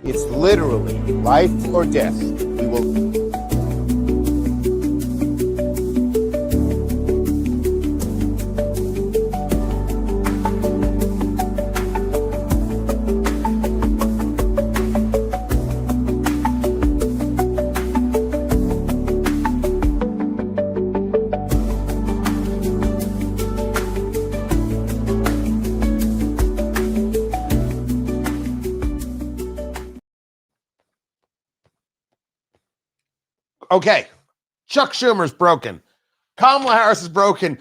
It's literally life or death. We will. Okay, Chuck Schumer's broken. Kamala Harris is broken.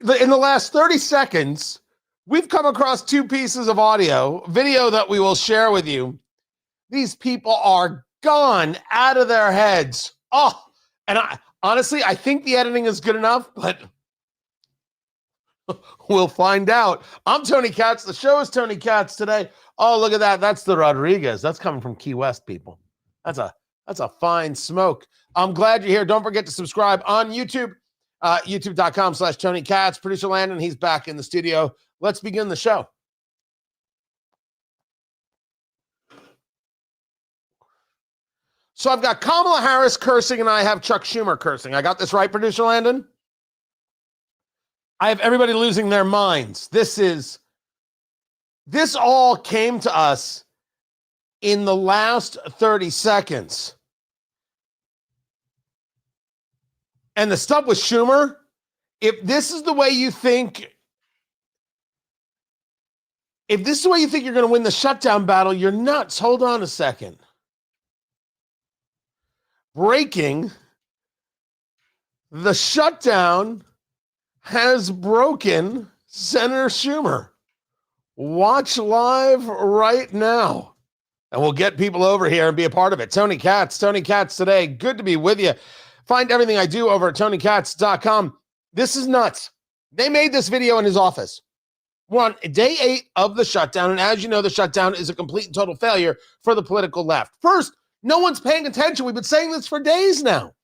In the last 30 seconds, we've come across two pieces of video that we will share with you. These people are gone out of their heads. Oh, and honestly, I think the editing is good enough, but we'll find out. I'm Tony Katz. The show is Tony Katz today. Oh, look at that. That's the Rodriguez. That's coming from Key West, people. That's a fine smoke. I'm glad you're here. Don't forget to subscribe on YouTube, youtube.com/Tony Katz. Producer Landon, he's back in the studio. Let's begin the show. So I've got Kamala Harris cursing and I have Chuck Schumer cursing. I got this right, Producer Landon? I have everybody losing their minds. This all came to us in the last 30 seconds. And the stuff with Schumer, if this is the way you think you're going to win the shutdown battle, you're nuts. Hold on a second. Breaking, the shutdown has broken Senator Schumer. Watch live right now. And we'll get people over here and be a part of it. Tony Katz today. Good to be with you. Find everything I do over at TonyKatz.com. This is nuts. They made this video in his office. We're on day 8 of the shutdown. And as you know, the shutdown is a complete and total failure for the political left. First, no one's paying attention. We've been saying this for days now.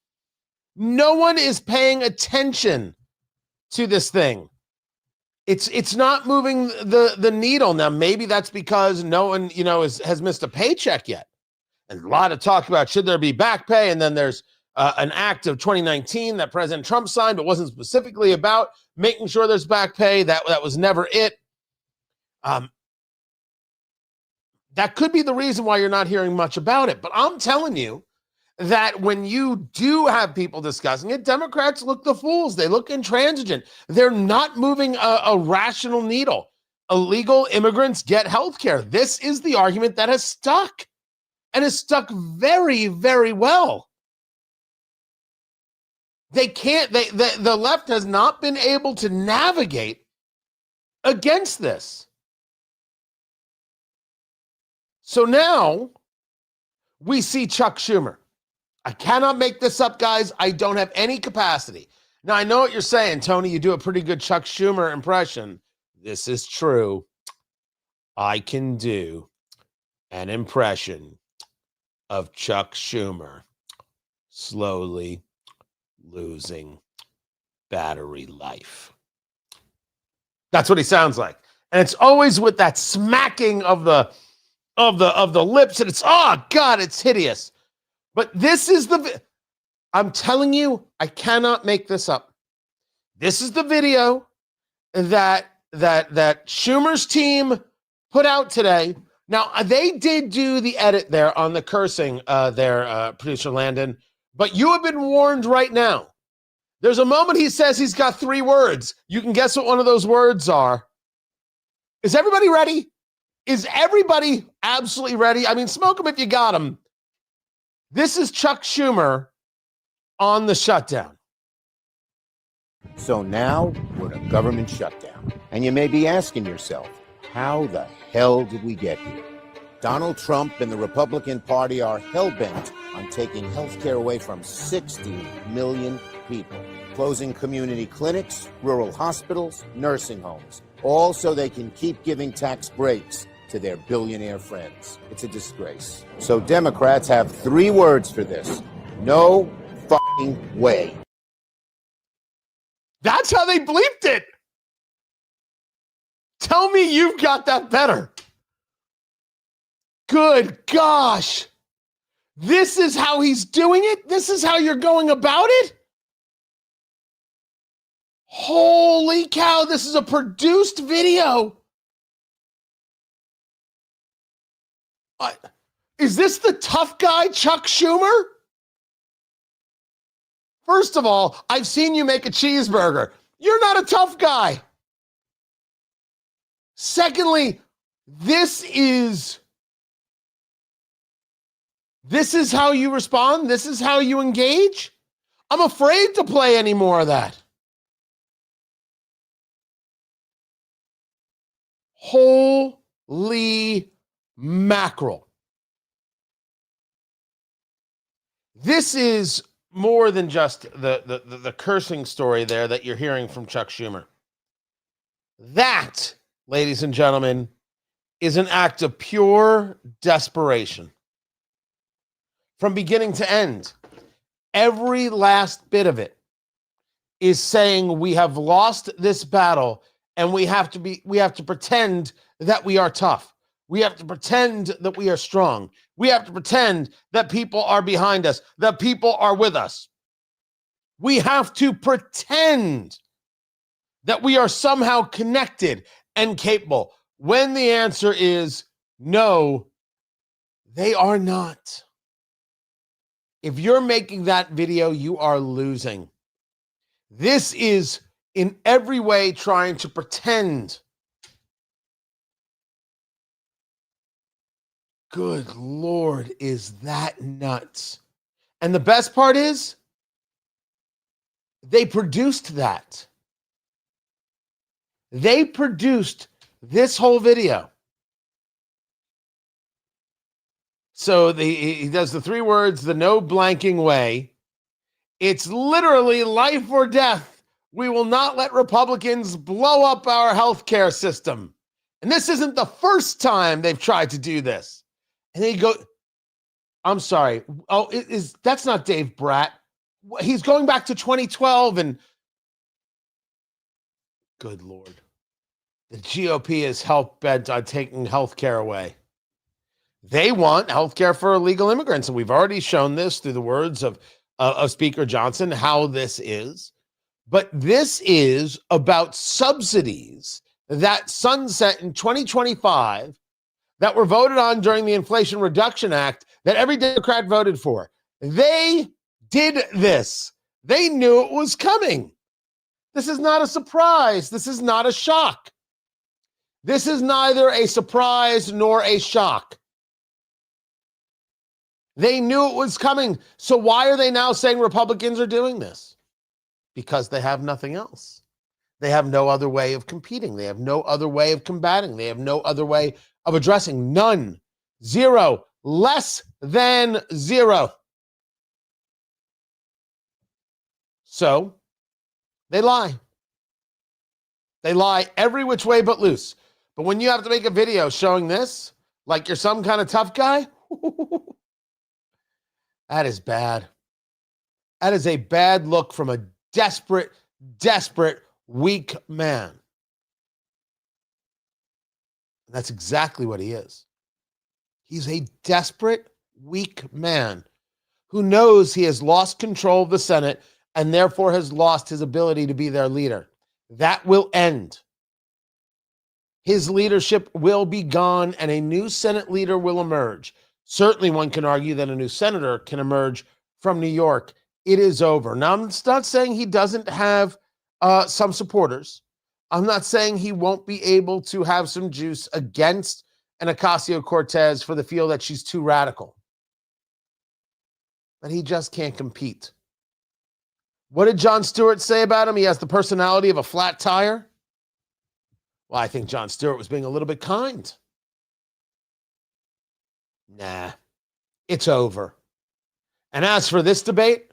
No one is paying attention to this thing. It's not moving the needle. Now, maybe that's because no one, has missed a paycheck yet. And a lot of talk about should there be back pay, and then there's an act of 2019 that President Trump signed, but wasn't specifically about making sure there's back pay. That was never it. That could be the reason why you're not hearing much about it. But I'm telling you that when you do have people discussing it, Democrats look the fools. They look intransigent. They're not moving a rational needle. Illegal immigrants get health care. This is the argument that has stuck, and has stuck very, very well. The left has not been able to navigate against this. So now we see Chuck Schumer. I cannot make this up, guys. I don't have any capacity. Now, I know what you're saying, Tony. You do a pretty good Chuck Schumer impression. This is true. I can do an impression of Chuck Schumer slowly losing battery life. That's what he sounds like. And it's always with that smacking of the lips, and it's, oh God, it's hideous. But this is I'm telling you, I cannot make this up. This is the video that Schumer's team put out today. Now, they did do the edit there on the cursing Producer Landon, but you have been warned right now. There's a moment he says he's got 3 words. You can guess what one of those words are. Is everybody ready? Is everybody absolutely ready? I mean, smoke them if you got them. This is Chuck Schumer on the shutdown. So now we're in a government shutdown. And you may be asking yourself, how the hell did we get here? Donald Trump and the Republican Party are hell-bent on taking health care away from 60 million people, closing community clinics, rural hospitals, nursing homes, all so they can keep giving tax breaks to their billionaire friends. It's a disgrace. So Democrats have 3 words for this. No fucking way. That's how they bleeped it. Tell me you've got that better. Good gosh. This is how he's doing it? This is how you're going about it? Holy cow, this is a produced video. Is this the tough guy, Chuck Schumer? First of all, I've seen you make a cheeseburger. You're not a tough guy. Secondly, this is how you respond? This is how you engage? I'm afraid to play any more of that. Holy mackerel. This is more than just the cursing story there that you're hearing from Chuck Schumer. That, ladies and gentlemen, is an act of pure desperation. From beginning to end, every last bit of it is saying we have lost this battle and we have to pretend that we are tough. We have to pretend that we are strong. We have to pretend that people are behind us, that people are with us. We have to pretend that we are somehow connected and capable, when the answer is no, they are not. If you're making that video, you are losing. This is in every way trying to pretend. Good Lord, is that nuts? And the best part is, they produced that. They produced this whole video. So he does the 3 words, the no blanking way. It's literally life or death. We will not let Republicans blow up our healthcare system. And this isn't the first time they've tried to do this. And they go, I'm sorry. Oh, that's not Dave Bratt. He's going back to 2012 and good Lord. The GOP is hell-bent on taking healthcare away. They want healthcare for illegal immigrants. And we've already shown this through the words of Speaker Johnson, how this is. But this is about subsidies that sunset in 2025 that were voted on during the Inflation Reduction Act that every Democrat voted for. They did this. They knew it was coming. This is not a surprise. This is not a shock. This is neither a surprise nor a shock. They knew it was coming. So why are they now saying Republicans are doing this? Because they have nothing else. They have no other way of competing. They have no other way of combating. They have no other way of addressing. None. Zero. Less than zero. So they lie. They lie every which way but loose. But when you have to make a video showing this, like you're some kind of tough guy, that is bad. That is a bad look from a desperate, weak man. That's exactly what he is. He's a desperate, weak man who knows he has lost control of the Senate and therefore has lost his ability to be their leader. That will end. His leadership will be gone and a new Senate leader will emerge. Certainly one can argue that a new senator can emerge from New York. It is over. Now, I'm not saying he doesn't have some supporters. I'm not saying he won't be able to have some juice against an Ocasio-Cortez for the feel that she's too radical. But he just can't compete. What did Jon Stewart say about him? He has the personality of a flat tire. Well, I think Jon Stewart was being a little bit kind. Nah, it's over. And as for this debate,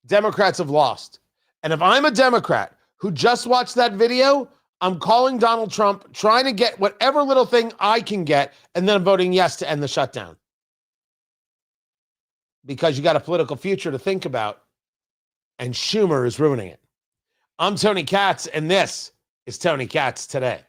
Democrats have lost. And if I'm a Democrat who just watched that video, I'm calling Donald Trump, trying to get whatever little thing I can get, and then I'm voting yes to end the shutdown. Because you got a political future to think about, and Schumer is ruining it. I'm Tony Katz, and this is Tony Katz Today.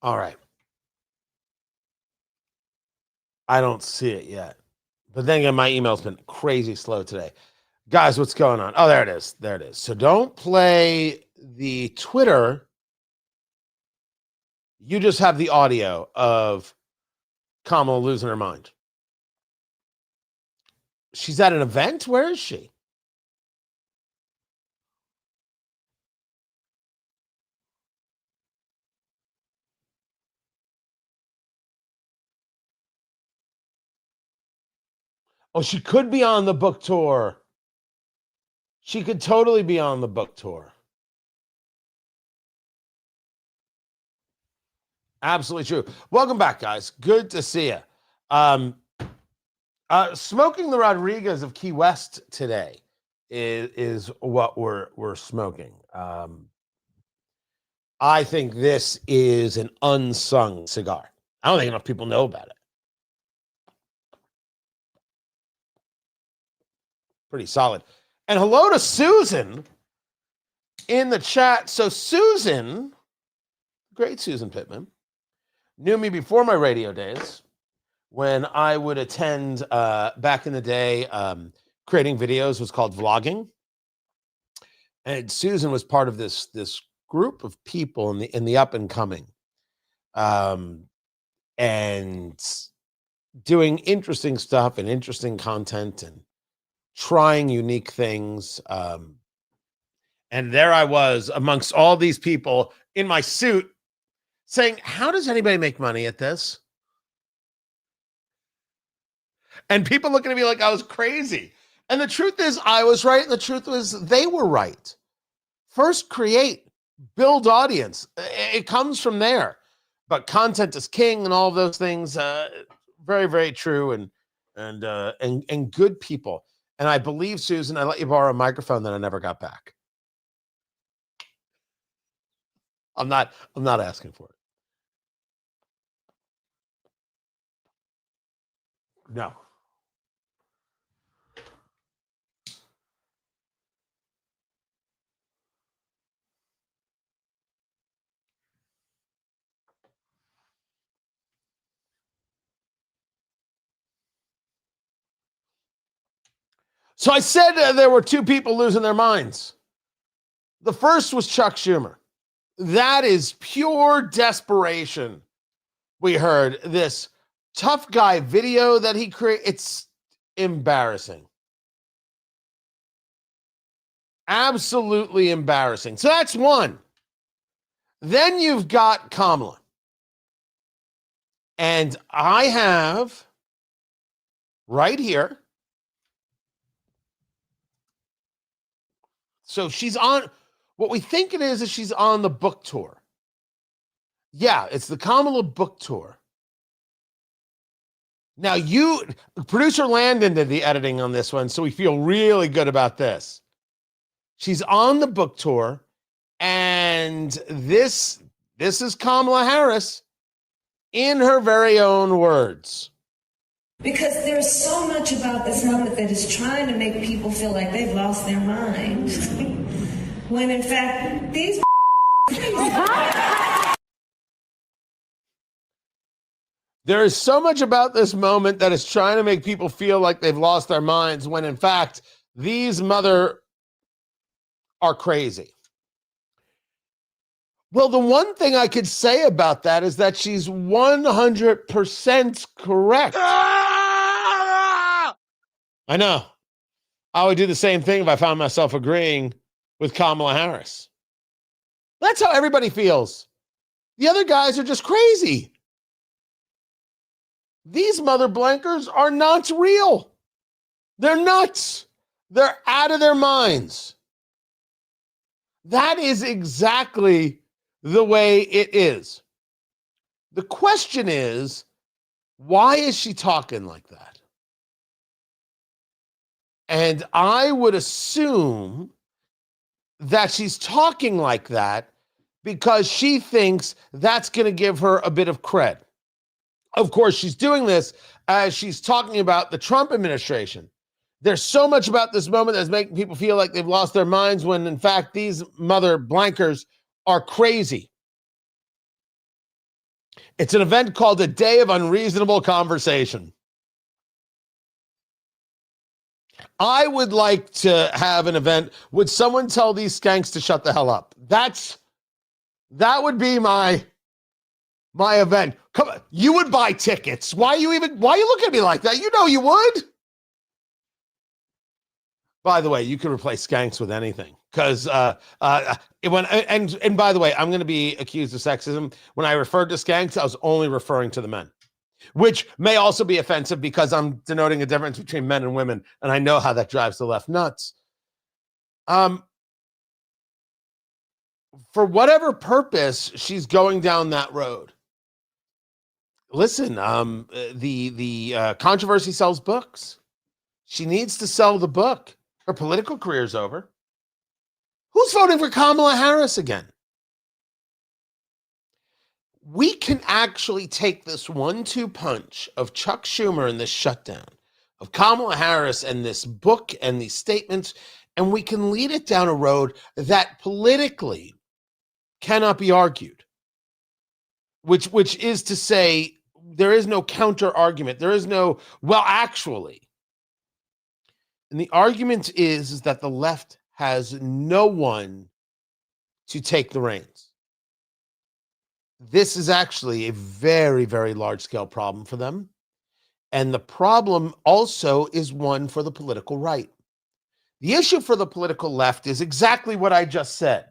All right. I don't see it yet. But then again, my email's been crazy slow today. Guys, what's going on? Oh, there it is. There it is. So don't play the Twitter. You just have the audio of Kamala losing her mind. She's at an event? Where is she? Oh, she could be on the book tour. She could totally be on the book tour. Absolutely true. Welcome back, guys. Good to see you. Smoking the Rodriguez of Key West today is what we're smoking. I think this is an unsung cigar. I don't think enough people know about it. Pretty solid. And hello to Susan in the chat. So Susan, great Susan Pittman, knew me before my radio days when I would attend back in the day. Creating videos was called vlogging. And Susan was part of this group of people in the up and coming, and doing interesting stuff and interesting content and trying unique things. And there I was amongst all these people in my suit saying, how does anybody make money at this? And people looking at me like I was crazy. And the truth is I was right. And the truth was they were right. First, create, build audience. It comes from there. But content is king and all of those things. Very, very true. And good people. And I believe, Susan, I let you borrow a microphone that I never got back. I'm not asking for it. No. So I said there were two people losing their minds. The first was Chuck Schumer. That is pure desperation. We heard this tough guy video that he created. It's embarrassing. Absolutely embarrassing. So that's one. Then you've got Kamala. And I have right here. So she's on, what we think it is she's on the book tour. Yeah, it's the Kamala book tour. Now producer Landon did the editing on this one, so we feel really good about this. She's on the book tour, and this is Kamala Harris in her very own words. Because there's so much about this moment that is trying to make people feel like they've lost their mind. When in fact, these there is so much about this moment that is trying to make people feel like they've lost their minds when in fact, these mother are crazy. Well, the one thing I could say about that is that she's 100% correct. I know. I would do the same thing if I found myself agreeing with Kamala Harris. That's how everybody feels. The other guys are just crazy. These mother blankers are not real. They're nuts. They're out of their minds. That is exactly the way it is. The question is, why is she talking like that? And I would assume that she's talking like that because she thinks that's going to give her a bit of cred. Of course, she's doing this as she's talking about the Trump administration. There's so much about this moment that's making people feel like they've lost their minds when, in fact, these mother blankers are crazy. It's an event called A Day of Unreasonable Conversation. I would like to have an event. Would someone tell these skanks to shut the hell up? That would be my event. Come on, you would buy tickets. Why are you looking at me like that? You know you would. By the way, you can replace skanks with anything. Because by the way, I'm going to be accused of sexism. When I referred to skanks, I was only referring to the men, which may also be offensive because I'm denoting a difference between men and women, and I know how that drives the left nuts. For whatever purpose she's going down that road. Listen, the controversy sells books. She needs to sell the book. Her political career's over. Who's voting for Kamala Harris again? We can actually take this 1-2 punch of Chuck Schumer and this shutdown, of Kamala Harris and this book and these statements, and we can lead it down a road that politically cannot be argued, which is to say there is no counter argument. There is no, well, actually. And the argument is that the left has no one to take the reins. This is actually a very, very large-scale problem for them. And the problem also is one for the political right. The issue for the political left is exactly what I just said.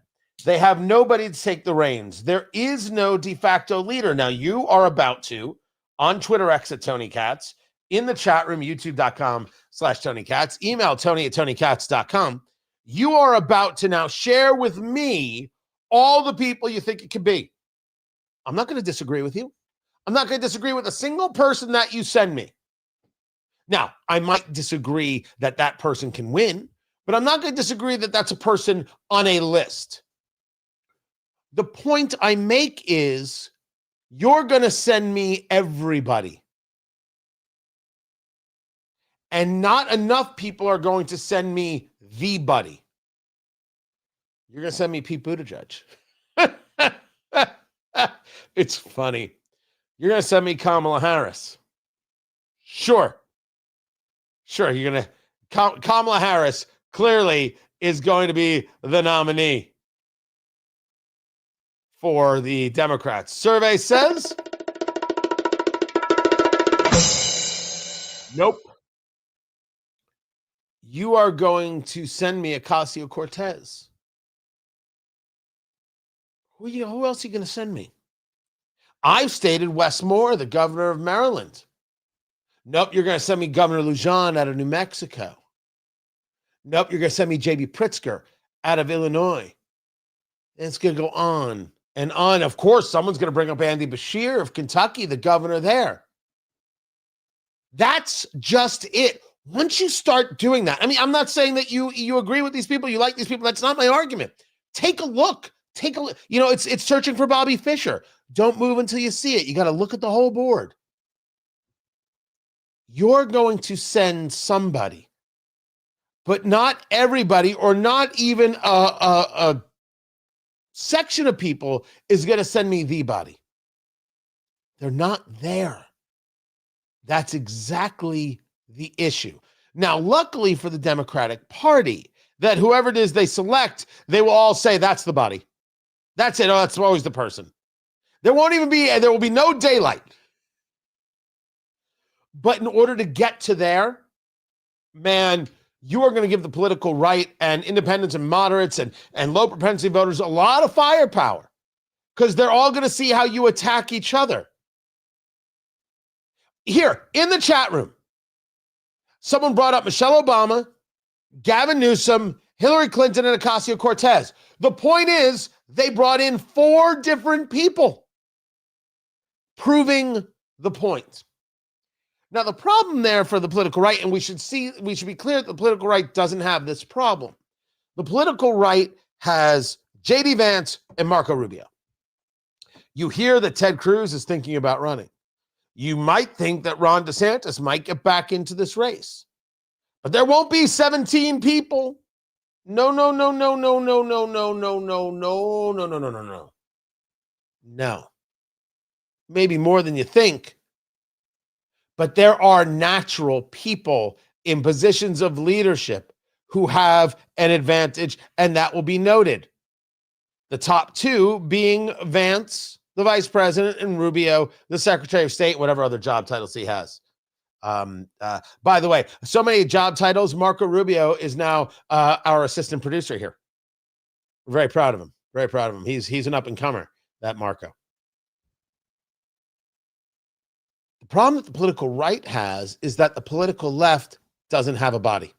They have nobody to take the reins. There is no de facto leader. Now, you are about to, on Twitter X at Tony Katz, in the chat room, youtube.com/Tony Katz, email Tony@TonyKatz.com. You are about to now share with me all the people you think it could be. I'm not going to disagree with you. I'm not going to disagree with a single person that you send me. Now, I might disagree that that person can win, but I'm not going to disagree that that's a person on a list. The point I make is you're going to send me everybody. And not enough people are going to send me the buddy. You're going to send me Pete Buttigieg. It's funny. You're going to send me Kamala Harris. Sure. You're going to... Kamala Harris clearly is going to be the nominee for the Democrats. Survey says... Nope. You are going to send me Ocasio-Cortez. Who else are you going to send me? I've stated Wes Moore, the governor of Maryland. Nope, you're going to send me Governor Lujan out of New Mexico. Nope, you're going to send me J.B. Pritzker out of Illinois. And it's going to go on and on. Of course, someone's going to bring up Andy Beshear of Kentucky, the governor there. That's just it. Once you start doing that, I mean, I'm not saying that you agree with these people, you like these people. That's not my argument. Take a look. You know, it's searching for Bobby Fischer. Don't move until you see it. You got to look at the whole board. You're going to send somebody, but not everybody, or not even a section of people is going to send me the body. They're not there. That's exactly the issue. Now, luckily for the Democratic Party, that whoever it is they select, they will all say that's the body. That's it. Oh, that's always the person. There will be no daylight. But in order to get to there, man, you are going to give the political right and independents and moderates and low propensity voters a lot of firepower, because they're all going to see how you attack each other. Here, in the chat room, someone brought up Michelle Obama, Gavin Newsom, Hillary Clinton, and Ocasio-Cortez. The point is, they brought in 4 different people, proving the point. Now, the problem there for the political right, and we should be clear that the political right doesn't have this problem. The political right has J.D. Vance and Marco Rubio. You hear that Ted Cruz is thinking about running. You might think that Ron DeSantis might get back into this race. But there won't be 17 people. No. No. maybe more than you think. But there are natural people in positions of leadership who have an advantage, and that will be noted. The top two being Vance, the vice president, and Rubio, the secretary of state, whatever other job titles he has. By the way, so many job titles. Marco Rubio is now our assistant producer here. We're very proud of him. Very proud of him. He's an up-and-comer, that Marco. The problem that the political right has is that the political left doesn't have a body.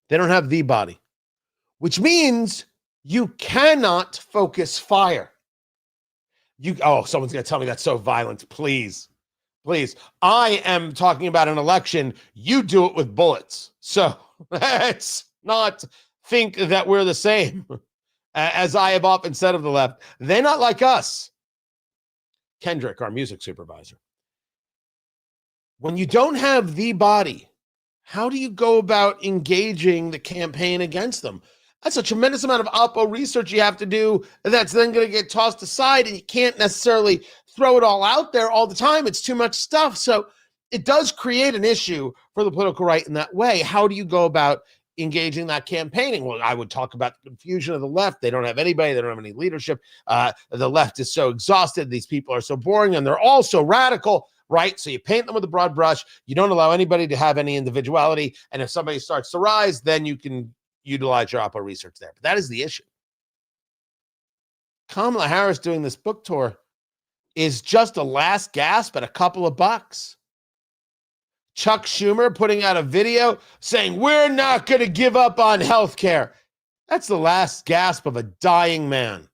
They don't have the body, which means you cannot focus fire. Someone's going to tell me that's so violent. Please. I am talking about an election. You do it with bullets. So let's not think that we're the same. As I have often said of the left, they're not like us. Kendrick, our music supervisor. When you don't have the body, how do you go about engaging the campaign against them? That's a tremendous amount of oppo research you have to do that's then going to get tossed aside, and you can't necessarily throw it all out there all the time. It's too much stuff. So it does create an issue for the political right in that way. How do you go about engaging that campaigning? Well, I would talk about the confusion of the left. They don't have anybody. They don't have any leadership. The left is so exhausted. These people are so boring, and they're all so radical. Right? So you paint them with a broad brush. You don't allow anybody to have any individuality. And if somebody starts to rise, then you can utilize your oppo research there. But that is the issue. Kamala Harris doing this book tour is just a last gasp at a couple of bucks. Chuck Schumer putting out a video saying, we're not going to give up on healthcare. That's the last gasp of a dying man.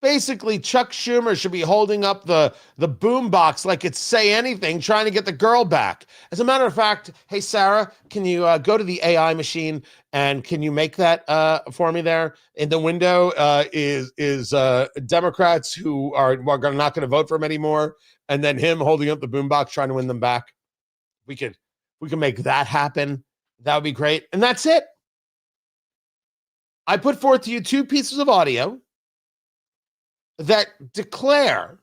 Basically, Chuck Schumer should be holding up the boombox like it's Say Anything, trying to get the girl back. As a matter of fact, hey, Sarah, can you go to the AI machine and can you make that for me there? In the window is Democrats who are not going to vote for him anymore, and then him holding up the boombox trying to win them back. We can make that happen. That would be great. And that's it. I put forth to you 2 pieces of audio that declare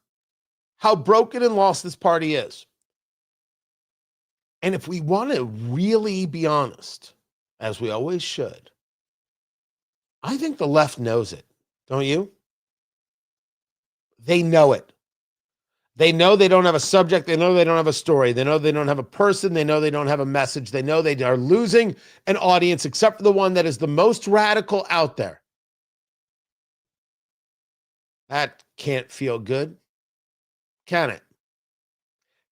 how broken and lost this party is. And if we want to really be honest, as we always should, I think the left knows it, don't you? They know it. They know they don't have a subject. They know they don't have a story. They know they don't have a person. They know they don't have a message. They know they are losing an audience, except for the one that is the most radical out there. That can't feel good, can it?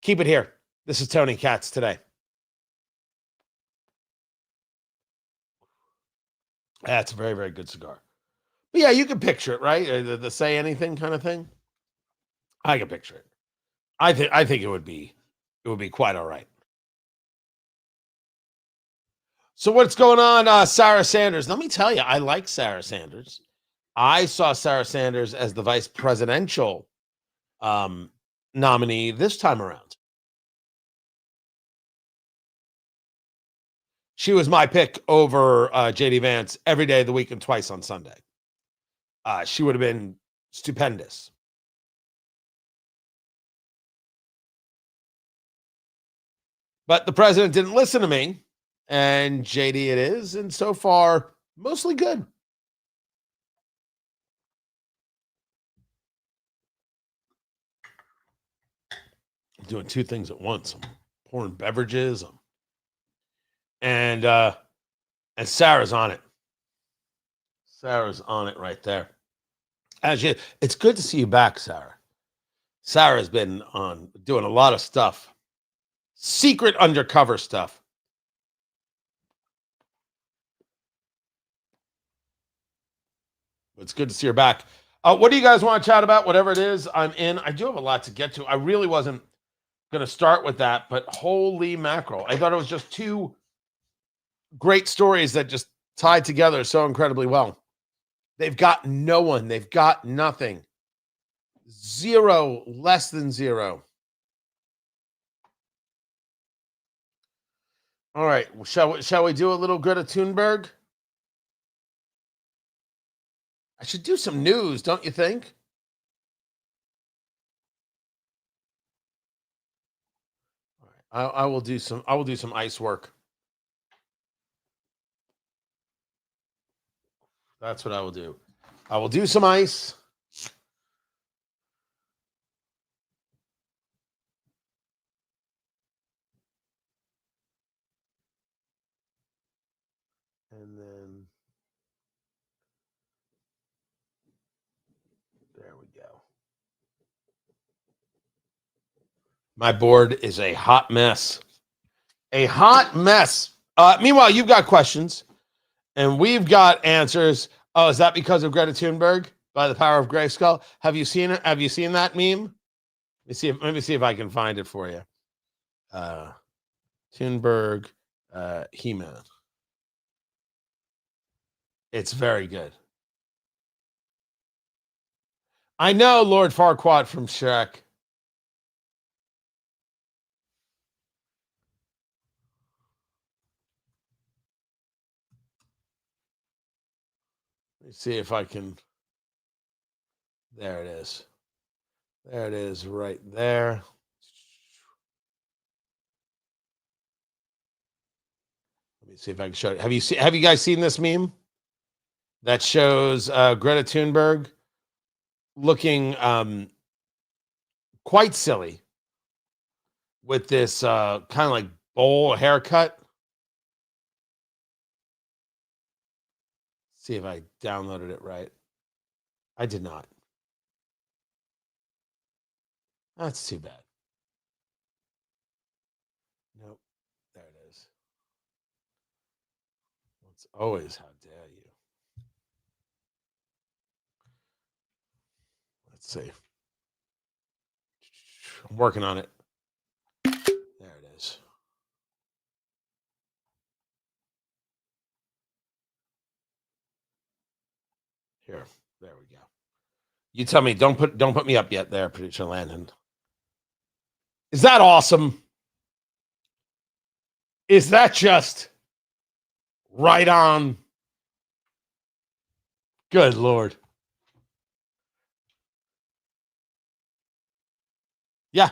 Keep it here. This is Tony Katz today. That's a very, very good cigar. But yeah, you can picture it, right? The Say Anything kind of thing. I can picture it. I think it would be quite all right. So what's going on, Sarah Sanders? Let me tell you, I like Sarah Sanders. I saw Sarah Sanders as the vice presidential nominee this time around. She was my pick over J.D. Vance every day of the week and twice on Sunday. She would have been stupendous. But the president didn't listen to me, and J.D. it is, and so far, mostly good. Doing 2 things at once. I'm pouring beverages, and Sarah's on it. Sarah's on it right there. It's good to see you back, Sarah. Sarah's been doing a lot of stuff, secret undercover stuff. It's good to see her back. What do you guys want to chat about? Whatever it is, I'm in. I do have a lot to get to. I really wasn't going to start with that, but holy mackerel. I thought it was just 2 great stories that just tied together so incredibly well. They've got no one. They've got nothing. 0, less than 0. All right. Shall we do a little Greta Thunberg? I should do some news, don't you think? I will do some ice work. That's what I will do. I will do some ice. And then there we go. My board is a hot mess. A hot mess. Meanwhile, you've got questions and we've got answers. Oh, is that because of Greta Thunberg by the power of Grayskull? Have you seen it? Have you seen that meme? Let me see if I can find it for you. Thunberg, He-Man. It's very good. I know Lord Farquaad from Shrek. Let me see if I can. There it is. There it is right there. Let me see if I can show it. Have you guys seen this meme that shows Greta Thunberg looking quite silly with this kind of like bowl haircut? See if I downloaded it right. I did not. That's too bad. Nope. There it is. It's always how dare you. Let's see. I'm working on it. There it is. Here. There we go. You tell me, don't put me up yet there, producer Landon. Is that awesome? Is that just right on? Good Lord. Yeah.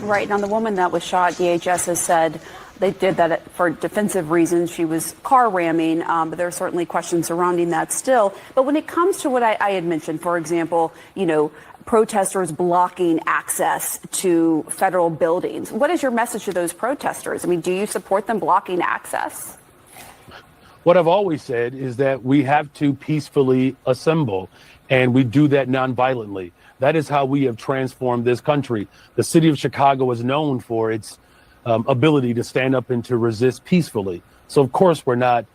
Right. Now, the woman that was shot, DHS has said they did that for defensive reasons. She was car ramming, but there are certainly questions surrounding that still. But when it comes to what I had mentioned, for example, protesters blocking access to federal buildings, what is your message to those protesters? I mean, do you support them blocking access? What I've always said is that we have to peacefully assemble, and we do that nonviolently. That is how we have transformed this country. The city of Chicago is known for its ability to stand up and to resist peacefully. So, of course, we're not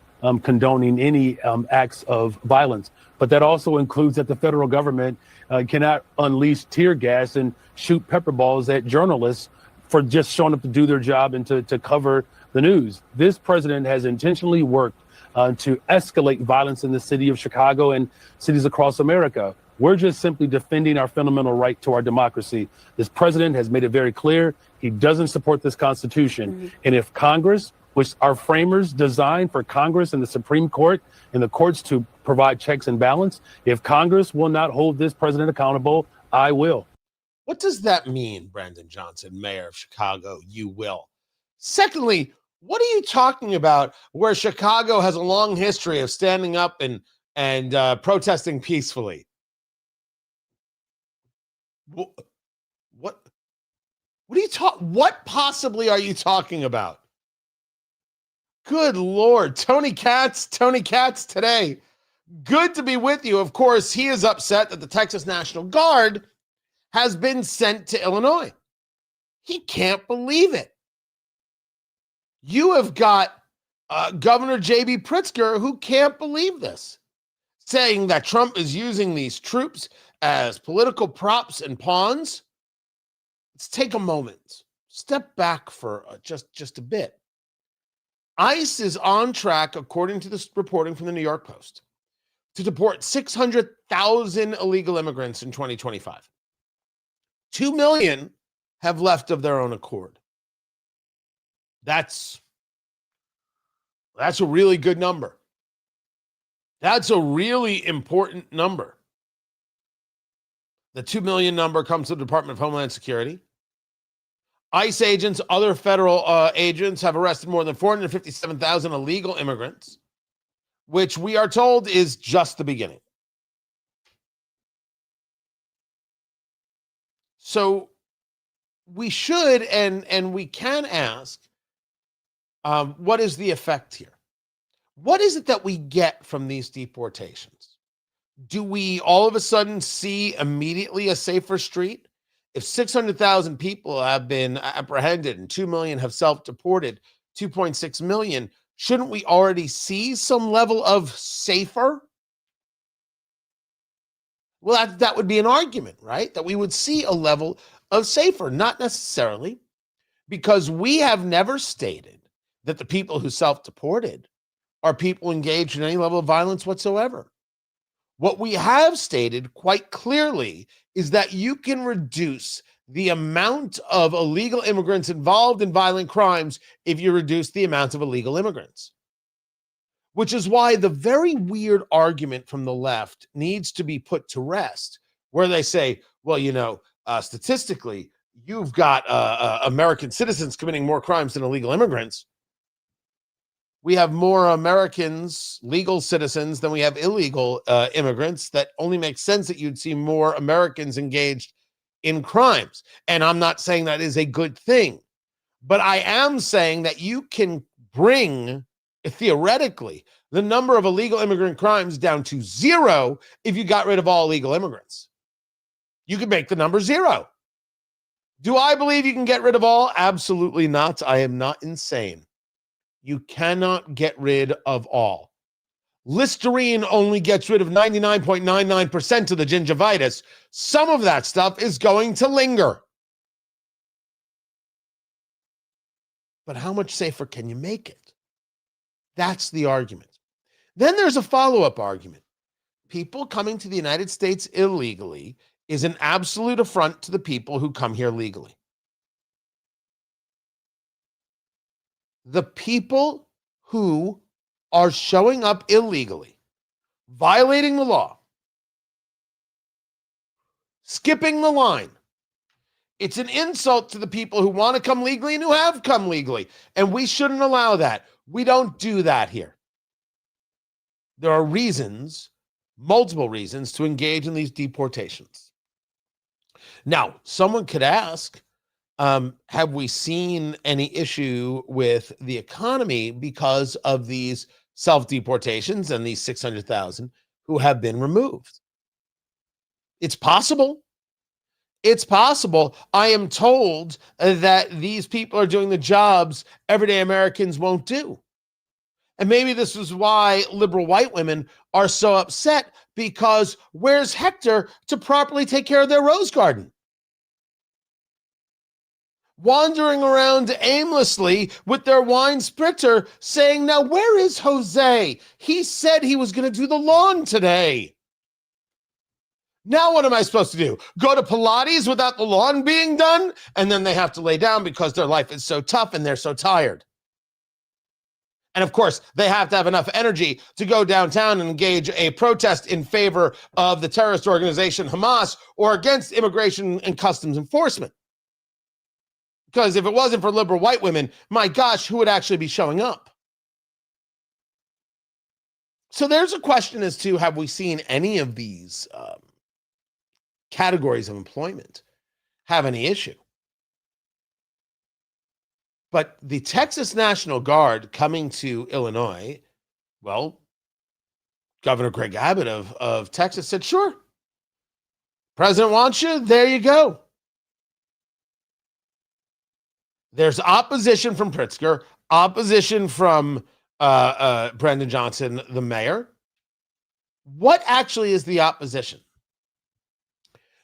condoning any acts of violence. But that also includes that the federal government cannot unleash tear gas and shoot pepper balls at journalists for just showing up to do their job and to cover the news. This president has intentionally worked to escalate violence in the city of Chicago and cities across America. We're just simply defending our fundamental right to our democracy. This president has made it very clear he doesn't support this Constitution. Mm-hmm. And if Congress, which our framers designed for Congress and the Supreme Court and the courts to provide checks and balance, if Congress will not hold this president accountable, I will. What does that mean, Brandon Johnson, mayor of Chicago? You will. Secondly, what are you talking about where Chicago has a long history of standing up and protesting peacefully? What are you what possibly are you talking about? Good Lord. Tony Katz today. Good to be with you. Of course, he is upset that the Texas National Guard has been sent to Illinois. He can't believe it. You have got Governor J.B. Pritzker who can't believe this, saying that Trump is using these troops as political props and pawns. Let's take a moment. Step back for just a bit. ICE is on track, according to this reporting from the New York Post, to deport 600,000 illegal immigrants in 2025. 2 million have left of their own accord. That's That's a really good number. That's a really important number. The 2 million number comes to the Department of Homeland Security. ICE agents, other federal agents have arrested more than 457,000 illegal immigrants, which we are told is just the beginning. So we should and we can ask, what is the effect here? What is it that we get from these deportations? Do we all of a sudden see immediately a safer street? If 600,000 people have been apprehended and 2 million have self-deported, 2.6 million, shouldn't we already see some level of safer? Well, that would be an argument, right? That we would see a level of safer, not necessarily, because we have never stated that the people who self-deported are people engaged in any level of violence whatsoever. What we have stated quite clearly is that you can reduce the amount of illegal immigrants involved in violent crimes if you reduce the amount of illegal immigrants. Which is why the very weird argument from the left needs to be put to rest, where they say, well, statistically, you've got American citizens committing more crimes than illegal immigrants. We have more Americans, legal citizens, than we have illegal immigrants. That only makes sense that you'd see more Americans engaged in crimes. And I'm not saying that is a good thing, but I am saying that you can bring, theoretically, the number of illegal immigrant crimes down to zero if you got rid of all illegal immigrants. You could make the number zero. Do I believe you can get rid of all? Absolutely not. I am not insane. You cannot get rid of all. Listerine only gets rid of 99.99% of the gingivitis. Some of that stuff is going to linger. But how much safer can you make it? That's the argument. Then there's a follow-up argument. People coming to the United States illegally is an absolute affront to the people who come here legally. The people who are showing up illegally, violating the law, skipping the line, it's an insult to the people who want to come legally and who have come legally. And we shouldn't allow that. We don't do that here. There are reasons, multiple reasons, to engage in these deportations. Now, someone could ask, have we seen any issue with the economy because of these self-deportations and these 600,000 who have been removed? It's possible. It's possible. I am told that these people are doing the jobs everyday Americans won't do. And maybe this is why liberal white women are so upset, because where's Hector to properly take care of their rose garden? Wandering around aimlessly with their wine spritzer saying, now where is Jose? He said he was going to do the lawn today. Now what am I supposed to do? Go to Pilates without the lawn being done? And then they have to lay down because their life is so tough and they're so tired. And of course, they have to have enough energy to go downtown and engage a protest in favor of the terrorist organization Hamas or against immigration and customs enforcement. Because if it wasn't for liberal white women, my gosh, who would actually be showing up? So there's a question as to, have we seen any of these categories of employment have any issue? But the Texas National Guard coming to Illinois, well, Governor Greg Abbott of Texas said, sure, President wants you, there you go. There's opposition from Pritzker, opposition from Brendan Johnson, the mayor. What actually is the opposition?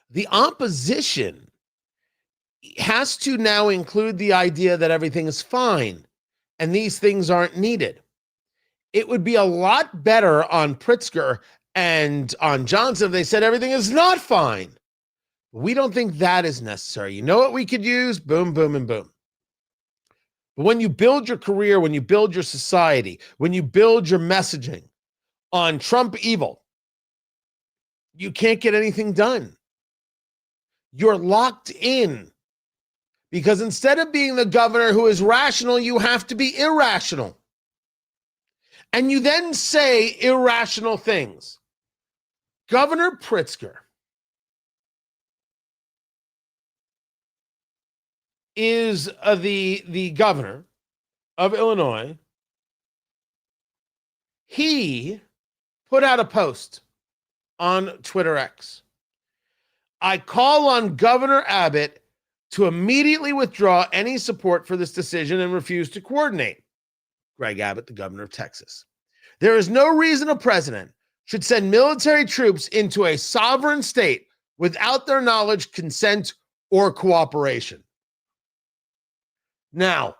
The opposition has to now include the idea that everything is fine and these things aren't needed. It would be a lot better on Pritzker and on Johnson if they said everything is not fine. We don't think that is necessary. You know what we could use? Boom, boom, and boom. But when you build your career, when you build your society, when you build your messaging on Trump evil, you can't get anything done. You're locked in because instead of being the governor who is rational, you have to be irrational. And you then say irrational things. Governor Pritzker is the governor of Illinois. He put out a post on Twitter X. I call on Governor Abbott to immediately withdraw any support for this decision and refuse to coordinate. Greg Abbott, the governor of Texas. There is no reason a president should send military troops into a sovereign state without their knowledge, consent, or cooperation. Now,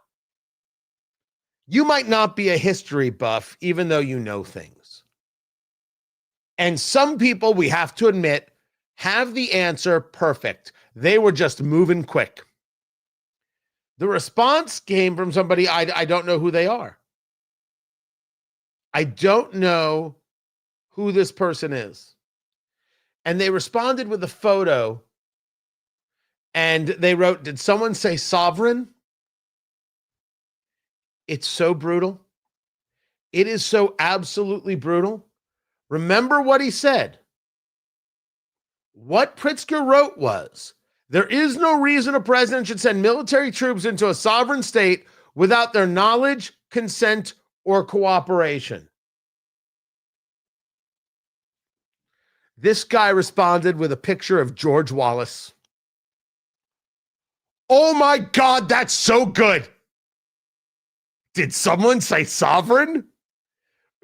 you might not be a history buff, even though you know things. And some people, we have to admit, have the answer perfect. They were just moving quick. The response came from somebody, I don't know who they are. I don't know who this person is. And they responded with a photo and they wrote, did someone say sovereign? It's so brutal. It is so absolutely brutal. Remember what he said. What Pritzker wrote was, there is no reason a president should send military troops into a sovereign state without their knowledge, consent, or cooperation. This guy responded with a picture of George Wallace. Oh my God, that's so good. Did someone say sovereign?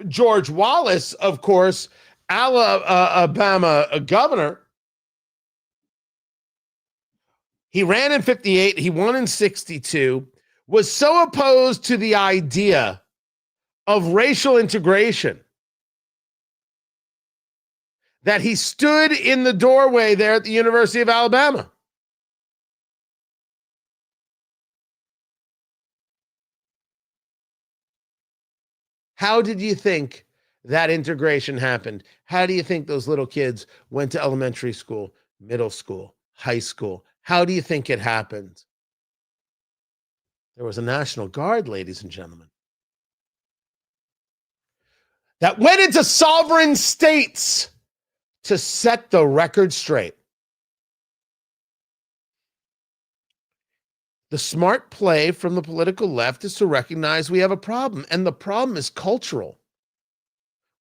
George Wallace, of course, Alabama governor. He ran in 58. He won in 62. Was so opposed to the idea of racial integration that he stood in the doorway there at the University of Alabama. How did you think that integration happened? How do you think those little kids went to elementary school, middle school, high school? How do you think it happened? There was a National Guard, ladies and gentlemen, that went into sovereign states to set the record straight. The smart play from the political left is to recognize we have a problem, and the problem is cultural.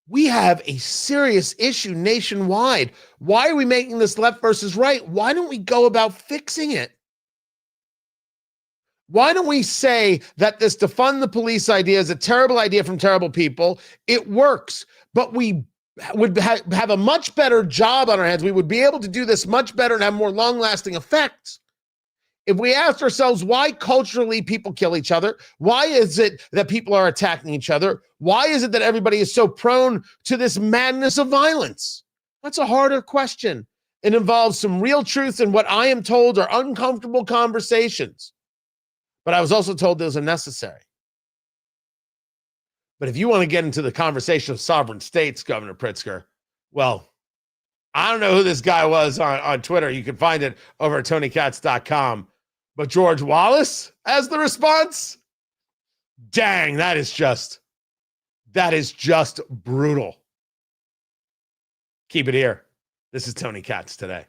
We have a serious issue nationwide. Why are we making this left versus right? Why don't we go about fixing it? Why don't we say that this defund the police idea is a terrible idea from terrible people? It works, but we would have a much better job on our hands. We would be able to do this much better and have more long-lasting effects if we asked ourselves why culturally people kill each other. Why is it that people are attacking each other? Why is it that everybody is so prone to this madness of violence? That's a harder question. It involves some real truths and what I am told are uncomfortable conversations. But I was also told those are necessary. But if you want to get into the conversation of sovereign states, Governor Pritzker, well, I don't know who this guy was on Twitter. You can find it over at TonyKatz.com. But George Wallace as the response? Dang, that is just brutal. Keep it here. This is Tony Katz Today.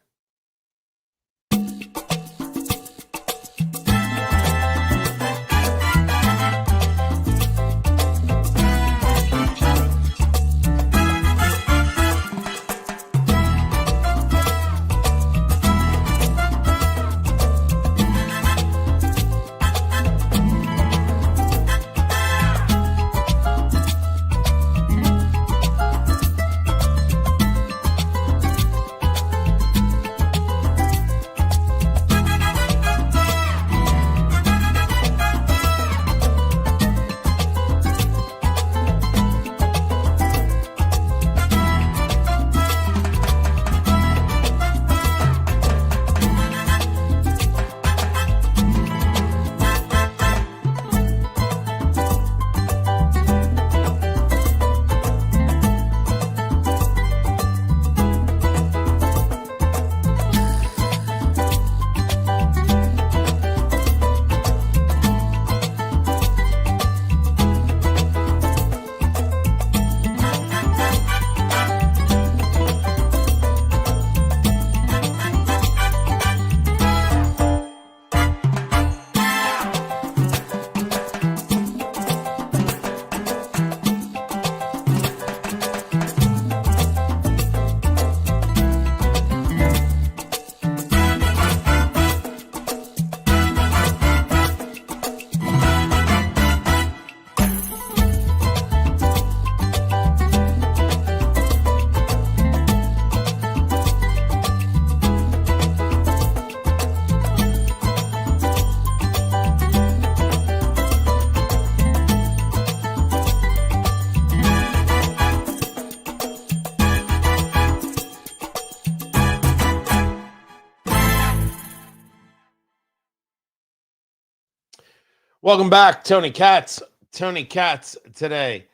Welcome back, Tony Katz. Tony Katz today.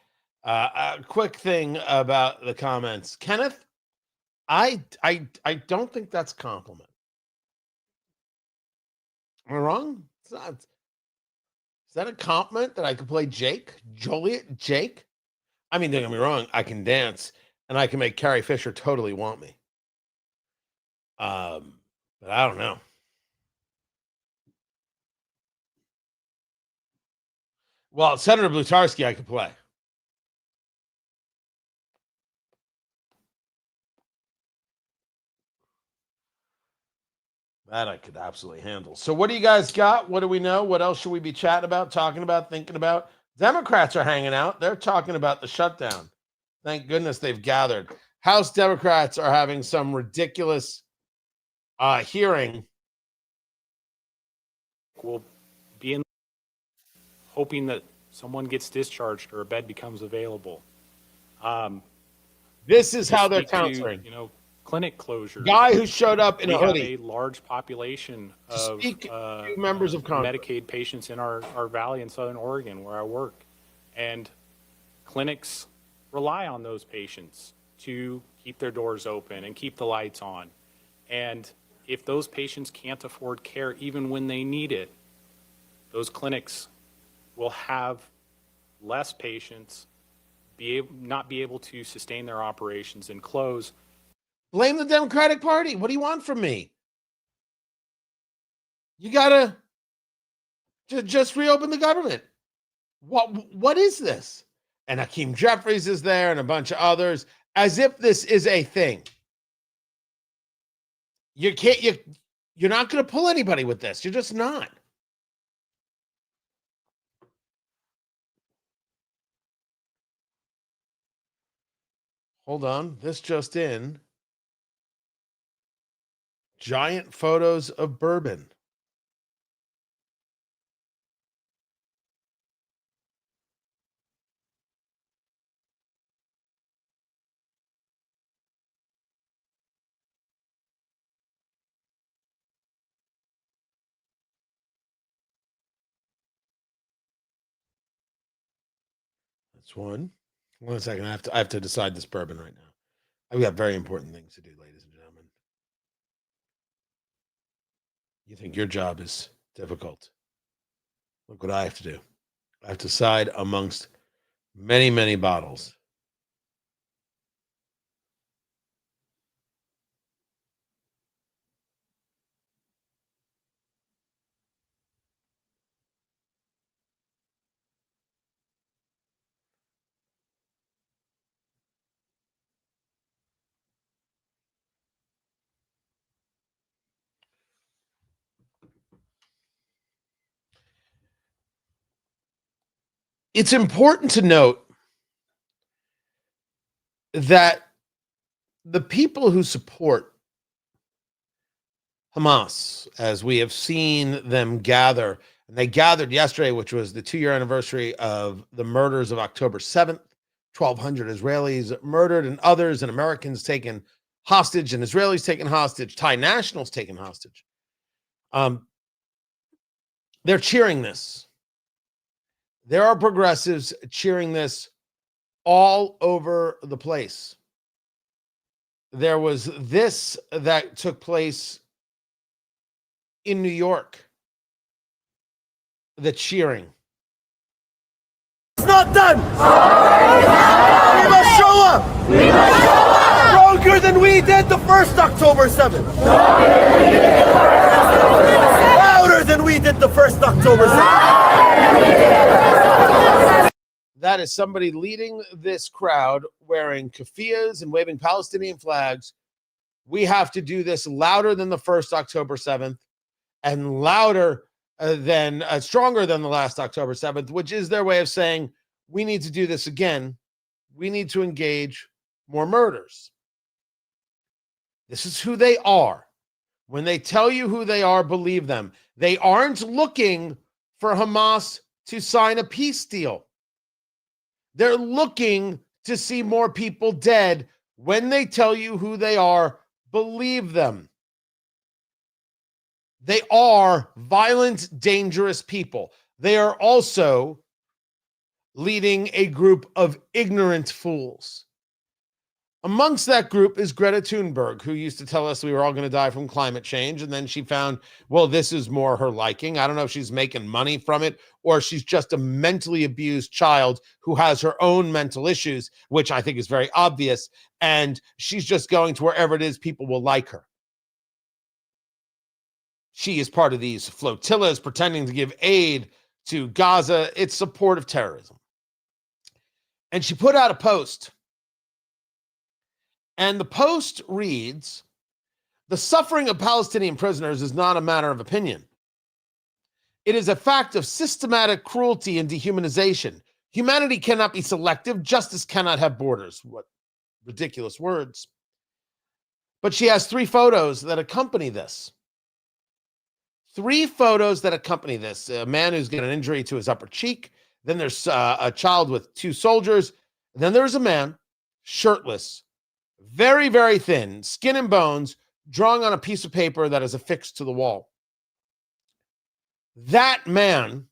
A quick thing about the comments, Kenneth. I don't think that's a compliment. Am I wrong? It's not. Is that a compliment that I could play Jake? I mean, don't get me wrong. I can dance and I can make Carrie Fisher totally want me. But I don't know. Well, Senator Blutarski, I could play. That I could absolutely handle. So what do you guys got? What do we know? What else should we be chatting about, talking about, thinking about? Democrats are hanging out. They're talking about the shutdown. Thank goodness they've gathered. House Democrats are having some ridiculous hearing. We'll be hoping that someone gets discharged or a bed becomes available. This is how they're countering. Clinic closures. Guy who showed up in a hoodie. We have a large population of members of Congress. Medicaid patients in our valley in Southern Oregon where I work. And clinics rely on those patients to keep their doors open and keep the lights on. And if those patients can't afford care even when they need it, those clinics will have less patients, not be able to sustain their operations and close. Blame the Democratic Party. What do you want from me? You gotta just reopen the government. What is this? And Hakeem Jeffries is there and a bunch of others, as if this is a thing. You're not going to pull anybody with this. You're just not. Hold on. This just in. Giant photos of bourbon. That's one. 1 second. I have to decide this bourbon right now. I've got very important things to do, ladies and gentlemen. You think your job is difficult? Look what I have to do. I have to decide amongst many, many bottles. It's important to note that the people who support Hamas, as we have seen them gather, and they gathered yesterday, which was the 2-year anniversary of the murders of October 7th, 1,200 Israelis murdered and others and Americans taken hostage and Israelis taken hostage, Thai nationals taken hostage. They're cheering this. There are progressives cheering this all over the place. There was this that took place in New York. The cheering. It's not done! We must show up! We must show up! Stronger than we did the first October 7th! Louder than we did the first October 7th! That is somebody leading this crowd wearing keffiyehs and waving Palestinian flags. We have to do this louder than the first October 7th and louder stronger than the last October 7th, which is their way of saying we need to do this again. We need to engage more murders. This is who they are. When they tell you who they are, believe them. They aren't looking for Hamas to sign a peace deal. They're looking to see more people dead. When they tell you who they are, believe them. They are violent, dangerous people. they are also leading a group of ignorant fools. Amongst that group is Greta Thunberg, who used to tell us we were all going to die from climate change. And then she found, well, this is more her liking. I don't know if she's making money from it or she's just a mentally abused child who has her own mental issues, which I think is very obvious. And she's just going to wherever it is people will like her. She is part of these flotillas pretending to give aid to Gaza. It's support of terrorism. And she put out a post. And the post reads, "The suffering of Palestinian prisoners is not a matter of opinion. It is a fact of systematic cruelty and dehumanization. Humanity cannot be selective. Justice cannot have borders." What ridiculous words. But she has 3 photos that accompany this. 3 photos that accompany this. A man who's got an injury to his upper cheek. Then there's a child with 2 soldiers. And then there's a man, shirtless, very, very thin, skin and bones, drawing on a piece of paper that is affixed to the wall. That man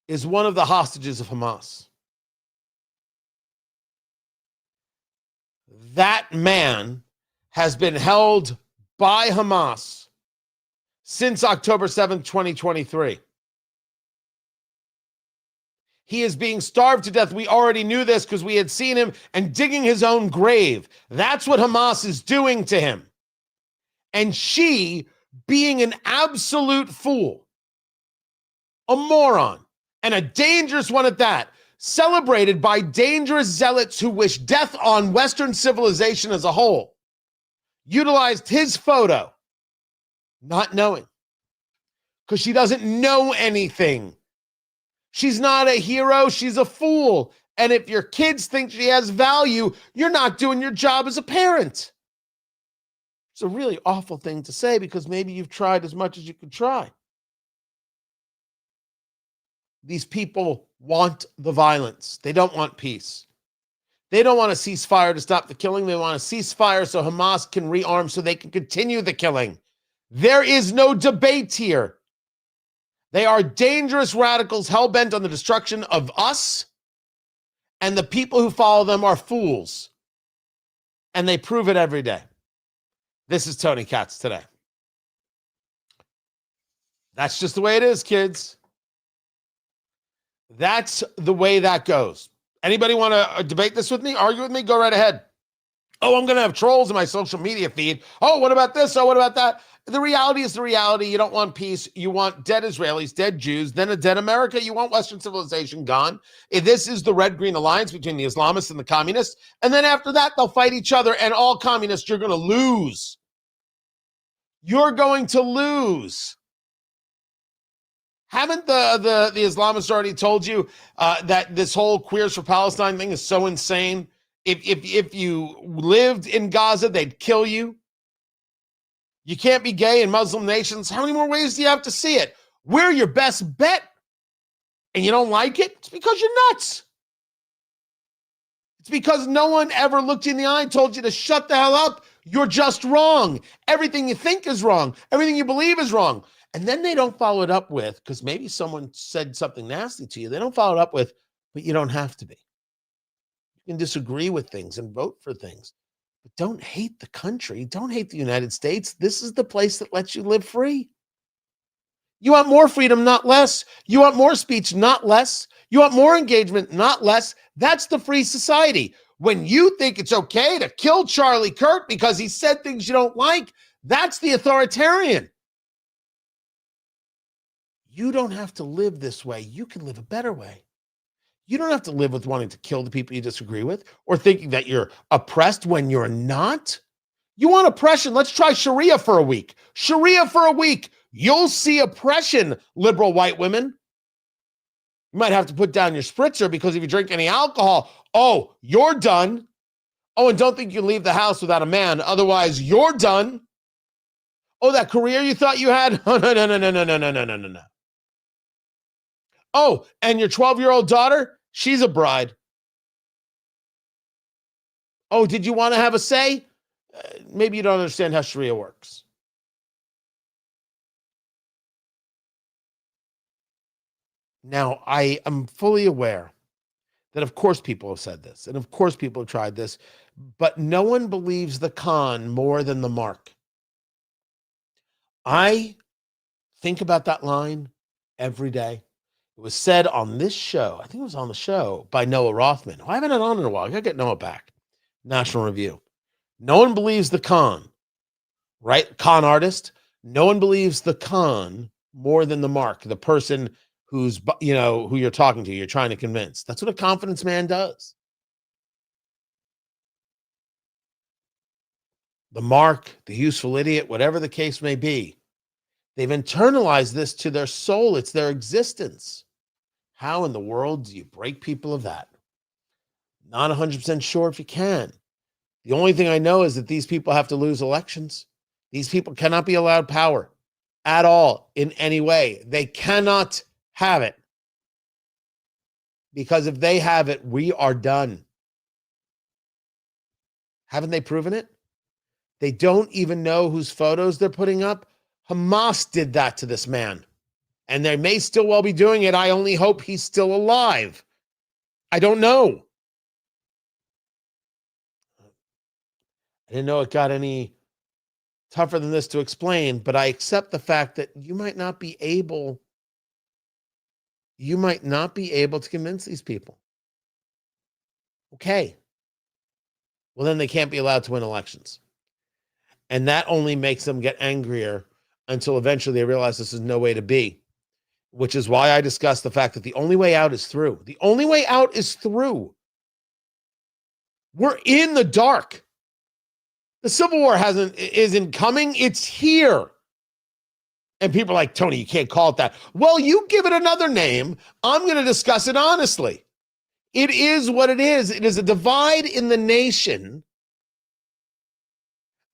is one of the hostages of Hamas. That man has been held by Hamas since October 7th, 2023. He is being starved to death. We already knew this because we had seen him and digging his own grave. That's what Hamas is doing to him. And she, being an absolute fool, a moron, and a dangerous one at that, celebrated by dangerous zealots who wish death on Western civilization as a whole, utilized his photo, not knowing, because she doesn't know anything. She's not a hero. She's a fool. And if your kids think she has value, you're not doing your job as a parent. It's a really awful thing to say because maybe you've tried as much as you could try. These people want the violence. They don't want peace. They don't want a ceasefire to stop the killing. They want a ceasefire so Hamas can rearm so they can continue the killing. There is no debate here. They are dangerous radicals hell-bent on the destruction of us, and the people who follow them are fools. And they prove it every day. This is Tony Katz today. That's just the way it is, kids. That's the way that goes. Anybody want to debate this with me? Argue with me? Go right ahead. Oh, I'm going to have trolls in my social media feed. Oh, what about this? Oh, what about that? The reality is the reality. You don't want peace. You want dead Israelis, dead Jews, then a dead America. You want Western civilization gone. This is the red-green alliance between the Islamists and the communists. And then after that, they'll fight each other. And all communists, you're going to lose. You're going to lose. Haven't the Islamists already told you that this whole Queers for Palestine thing is so insane? If you lived in Gaza, they'd kill you. You can't be gay in Muslim nations. How many more ways do you have to see it? We're your best bet. And you don't like it? It's because you're nuts. It's because no one ever looked you in the eye and told you to shut the hell up. You're just wrong. Everything you think is wrong. Everything you believe is wrong. And then they don't follow it up with, because maybe someone said something nasty to you. They don't follow it up with, but you don't have to be. You can disagree with things and vote for things. But don't hate the country. Don't hate the United States. This is the place that lets you live free. You want more freedom, not less. You want more speech, not less. You want more engagement, not less. That's the free society. When you think it's okay to kill Charlie Kirk because he said things you don't like, that's the authoritarian. You don't have to live this way. You can live a better way. You don't have to live with wanting to kill the people you disagree with or thinking that you're oppressed when you're not. You want oppression? Let's try Sharia for a week. Sharia for a week. You'll see oppression, liberal white women. You might have to put down your spritzer because if you drink any alcohol, oh, you're done. Oh, and don't think you can leave the house without a man. Otherwise, you're done. Oh, that career you thought you had? Oh, no. Oh, and your 12-year-old daughter? She's a bride. Oh, did you want to have a say? Maybe you don't understand how Sharia works. Now, I am fully aware that, of course, people have said this, and of course, people have tried this, but no one believes the con more than the mark. I think about that line every day. It was said on this show, I think it was on the show, by Noah Rothman. I haven't had on in a while. I got to get Noah back. National Review. No one believes the con, right? Con artist. No one believes the con more than the mark, the person who you're talking to, you're trying to convince. That's what a confidence man does. The mark, the useful idiot, whatever the case may be, they've internalized this to their soul. It's their existence. How in the world do you break people of that? Not 100% sure if you can. The only thing I know is that these people have to lose elections. These people cannot be allowed power at all in any way. They cannot have it. Because if they have it, we are done. Haven't they proven it? They don't even know whose photos they're putting up. Hamas did that to this man. And they may still well be doing it. I only hope he's still alive. I don't know. I didn't know it got any tougher than this to explain, but I accept the fact that you might not be able to convince these people. Okay. Well, then they can't be allowed to win elections. And that only makes them get angrier until eventually they realize this is no way to be, which is why I discussed the fact that the only way out is through. The only way out is through. We're in the dark. The Civil War isn't coming. It's here. And people are like, Tony, you can't call it that. Well, you give it another name. I'm going to discuss it honestly. It is what it is. It is a divide in the nation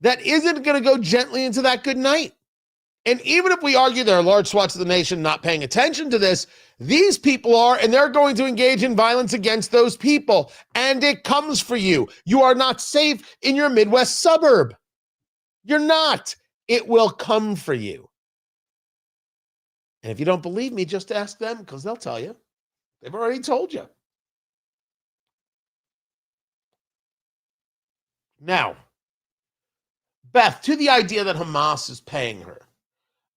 that isn't going to go gently into that good night. And even if we argue there are large swaths of the nation not paying attention to this, these people are, and they're going to engage in violence against those people. And it comes for you. You are not safe in your Midwest suburb. You're not. It will come for you. And if you don't believe me, just ask them, because they'll tell you. They've already told you. Now, Beth, to the idea that Hamas is paying her,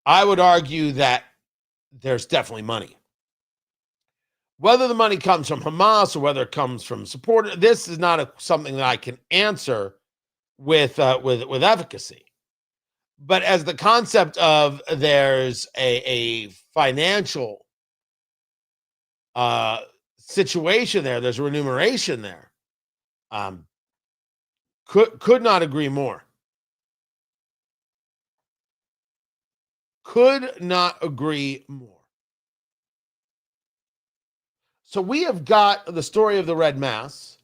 I would argue that there's definitely money. Whether the money comes from Hamas or whether it comes from supporters, this is not something that I can answer with efficacy. But as the concept of there's a financial situation there, there's remuneration there, could not agree more. Could not agree more. So we have got the story of the Red Mass.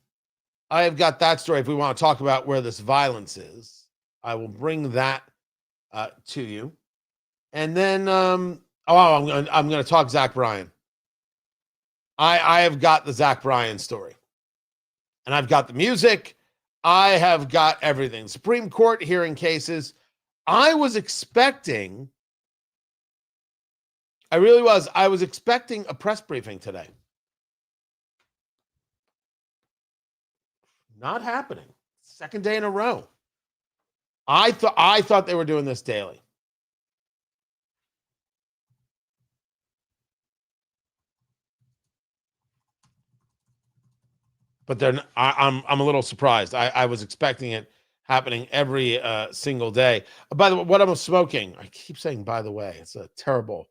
I have got that story. If we want to talk about where this violence is, I will bring that to you. And then, I'm going to talk Zach Bryan. I have got the Zach Bryan story. And I've got the music. I have got everything. Supreme Court hearing cases. I was expecting a press briefing today. Not happening. Second day in a row. I thought they were doing this daily. But I'm a little surprised. I was expecting it happening every single day. By the way, what I'm smoking, I keep saying by the way, it's a terrible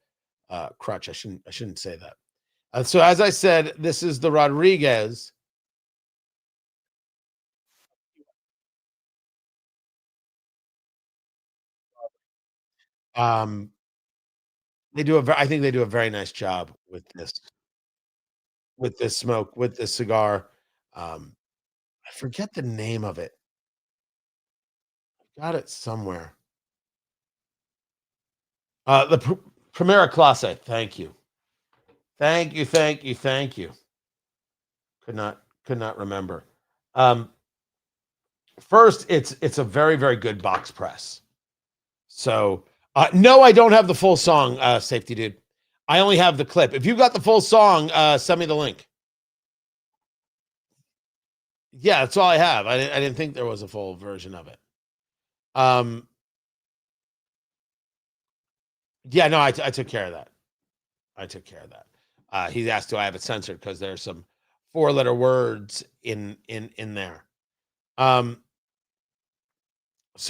crutch. I shouldn't say that. So as I said, this is the Rodriguez. I think they do a very nice job with this smoke, with this cigar. I forget the name of it. Got it somewhere. The Primera Clase. Thank you. Thank you. Could not remember. First, it's a very, very good box press. So, no, I don't have the full song, Safety Dude. I only have the clip. If you got the full song, send me the link. Yeah, that's all I have. I didn't think there was a full version of it. Yeah, no, I took care of that. I took care of that. He asked, do I have it censored? Because there's some 4-letter words in there. So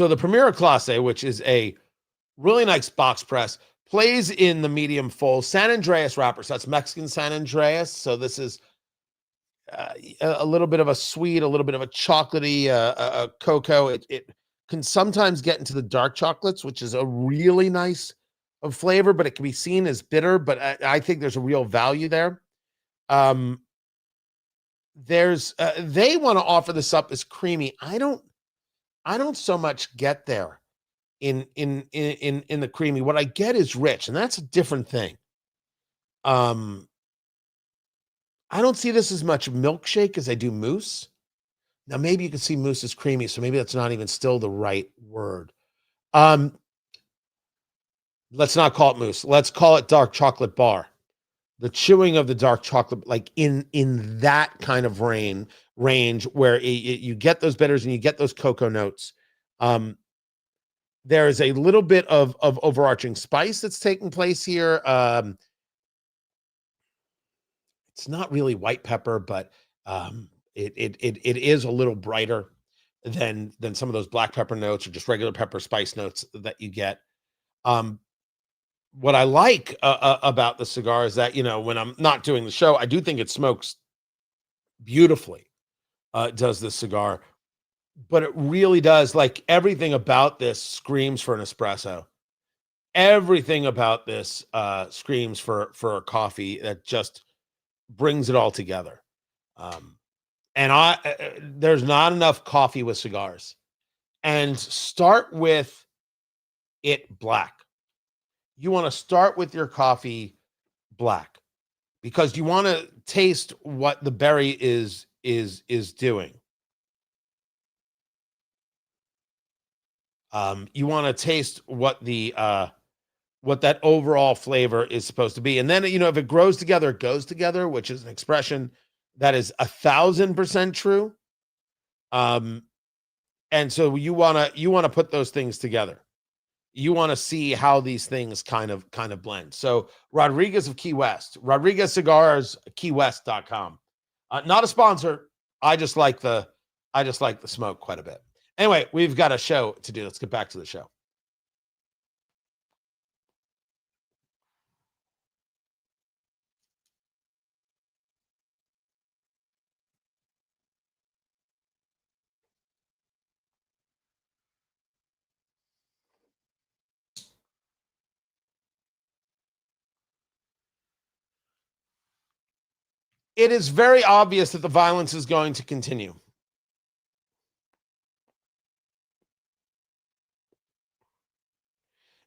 the Primera Clase, which is a really nice box press, plays in the medium full San Andreas wrapper. So that's Mexican San Andreas. So this is a little bit of a sweet, a little bit of a chocolatey, a cocoa. It can sometimes get into the dark chocolates, which is a really nice flavor, but it can be seen as bitter. But I think there's a real value there. They want to offer this up as creamy. I don't so much get there in the creamy. What I get is rich, and that's a different thing. I don't see this as much milkshake as I do mousse. Now, maybe you can see mousse as creamy, so maybe that's not even still the right word. Let's not call it mousse. Let's call it dark chocolate bar. The chewing of the dark chocolate, like in that kind of range where you get those bitters and you get those cocoa notes. There is a little bit of overarching spice that's taking place here. It's not really white pepper, but it is a little brighter than some of those black pepper notes or just regular pepper spice notes that you get. What I like about the cigar is that, when I'm not doing the show, I do think it smokes beautifully. Does this cigar, but it really does. Like, everything about this screams for an espresso. Everything about this screams for a coffee that just brings it all together. And there's not enough coffee with cigars. And start with it black. You want to start with your coffee black because you want to taste what the berry is doing. You want to taste what what that overall flavor is supposed to be. And then, if it grows together, it goes together, which is an expression that is 1,000% true. And so you want to put those things together. You want to see how these things kind of blend. So Rodriguez of Key West, Rodriguez Cigars, KeyWest.com. Not a sponsor. I just like the smoke quite a bit. Anyway, we've got a show to do. Let's get back to the show. It is very obvious that the violence is going to continue.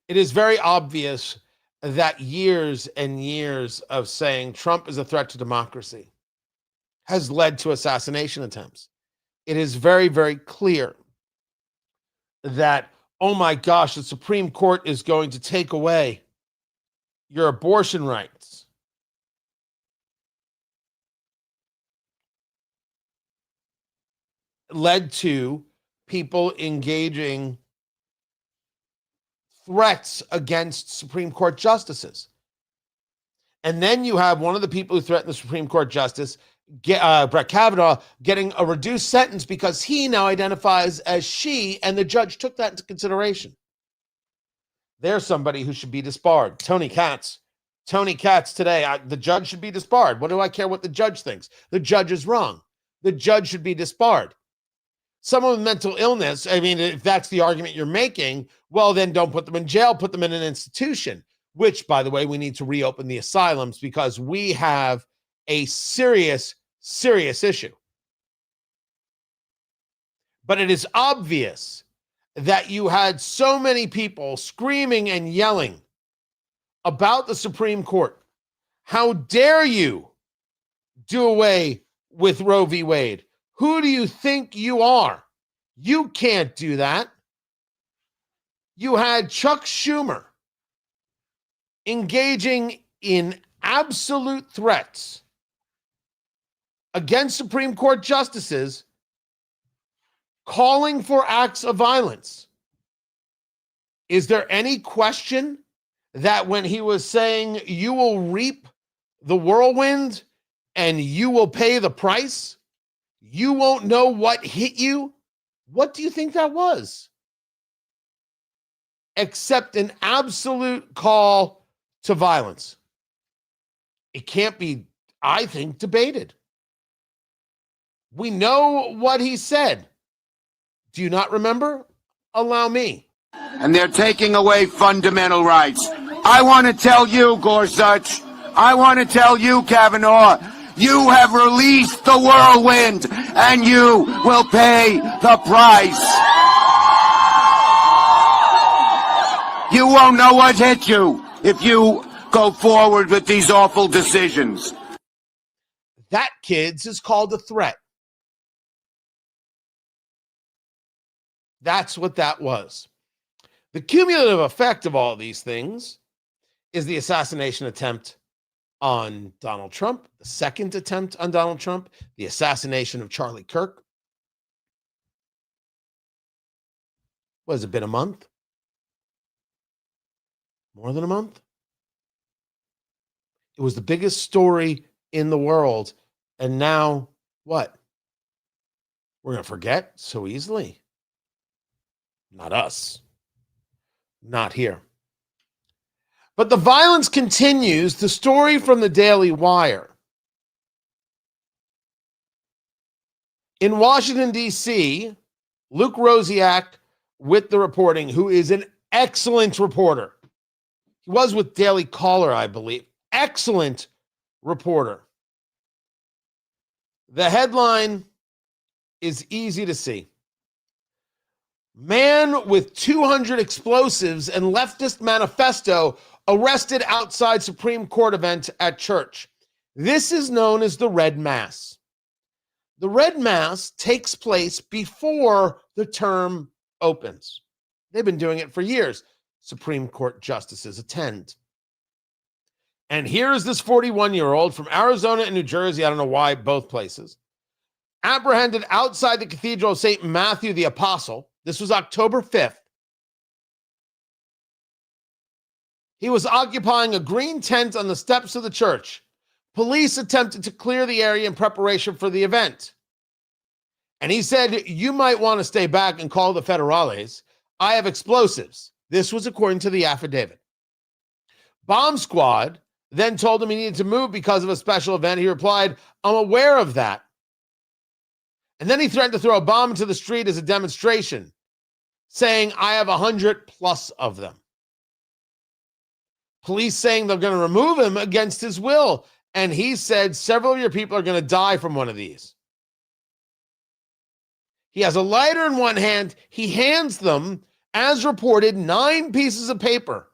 It is very obvious that years and years of saying Trump is a threat to democracy has led to assassination attempts. It is very, very clear that, oh my gosh, the Supreme Court is going to take away your abortion rights. Led to people engaging threats against Supreme Court justices. And then you have one of the people who threatened the Supreme Court justice, Brett Kavanaugh, getting a reduced sentence because he now identifies as she, and the judge took that into consideration. There's somebody who should be disbarred. Tony Katz today, the judge should be disbarred. What do I care what the judge thinks? The judge is wrong. The judge should be disbarred. Someone with mental illness, I mean, if that's the argument you're making, well, then don't put them in jail, put them in an institution, which, by the way, we need to reopen the asylums because we have a serious, serious issue. But it is obvious that you had so many people screaming and yelling about the Supreme Court. How dare you do away with Roe v. Wade? Who do you think you are? You can't do that. You had Chuck Schumer engaging in absolute threats against Supreme Court justices, calling for acts of violence. Is there any question that when he was saying, you will reap the whirlwind and you will pay the price, you won't know what hit you? What do you think that was? Except an absolute call to violence. It can't be, I think, debated. We know what he said. Do you not remember? Allow me. And they're taking away fundamental rights. I want to tell you, Gorsuch, I want to tell you, Kavanaugh, you have released the whirlwind, and you will pay the price. You won't know what hit you if you go forward with these awful decisions. That, kids, is called a threat. That's what that was. The cumulative effect of all these things is the assassination attempt on Donald Trump, the second attempt on Donald Trump, the assassination of Charlie Kirk. What has it been, a month? More than a month? It was the biggest story in the world. And now, what? We're going to forget so easily? Not us. Not here. But the violence continues. The story from the Daily Wire. In Washington, D.C., Luke Rosiak with the reporting, who is an excellent reporter. He was with Daily Caller, I believe. Excellent reporter. The headline is easy to see. Man with 200 explosives and leftist manifesto arrested outside Supreme Court event at church. This is known as the Red Mass. The Red Mass takes place before the term opens. They've been doing it for years. Supreme Court justices attend. And here's this 41-year-old from Arizona and New Jersey, I don't know why, both places, apprehended outside the Cathedral of St. Matthew the Apostle. This was October 5th. He was occupying a green tent on the steps of the church. Police attempted to clear the area in preparation for the event. And he said, you might want to stay back and call the federales. I have explosives. This was according to the affidavit. Bomb squad then told him he needed to move because of a special event. He replied, I'm aware of that. And then he threatened to throw a bomb into the street as a demonstration, saying, I have 100 plus of them. Police saying they're going to remove him against his will. And he said, several of your people are going to die from one of these. He has a lighter in one hand. He hands them, as reported, 9 pieces of paper.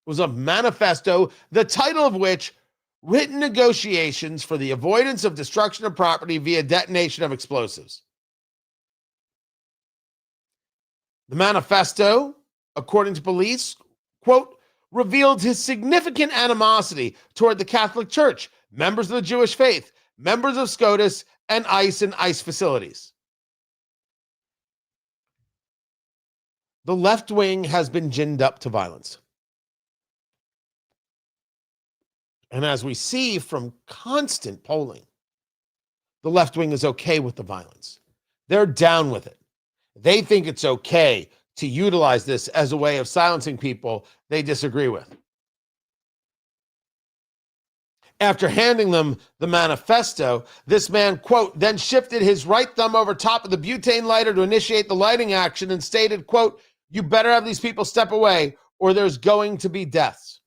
It was a manifesto, the title of which, Written Negotiations for the Avoidance of Destruction of Property via Detonation of Explosives. The manifesto, according to police, quote, revealed his significant animosity toward the Catholic Church, members of the Jewish faith, members of SCOTUS, and ICE facilities. The left wing has been ginned up to violence. And as we see from constant polling, the left wing is okay with the violence. They're down with it. They think it's okay to utilize this as a way of silencing people they disagree with. After handing them the manifesto, this man, quote, then shifted his right thumb over top of the butane lighter to initiate the lighting action and stated, quote, you better have these people step away or there's going to be deaths.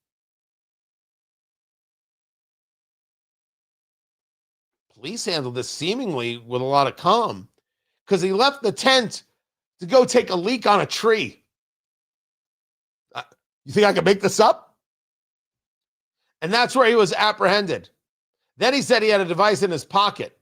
Police handled this seemingly with a lot of calm because he left the tent to go take a leak on a tree. You think I can make this up? And that's where he was apprehended. Then he said he had a device in his pocket.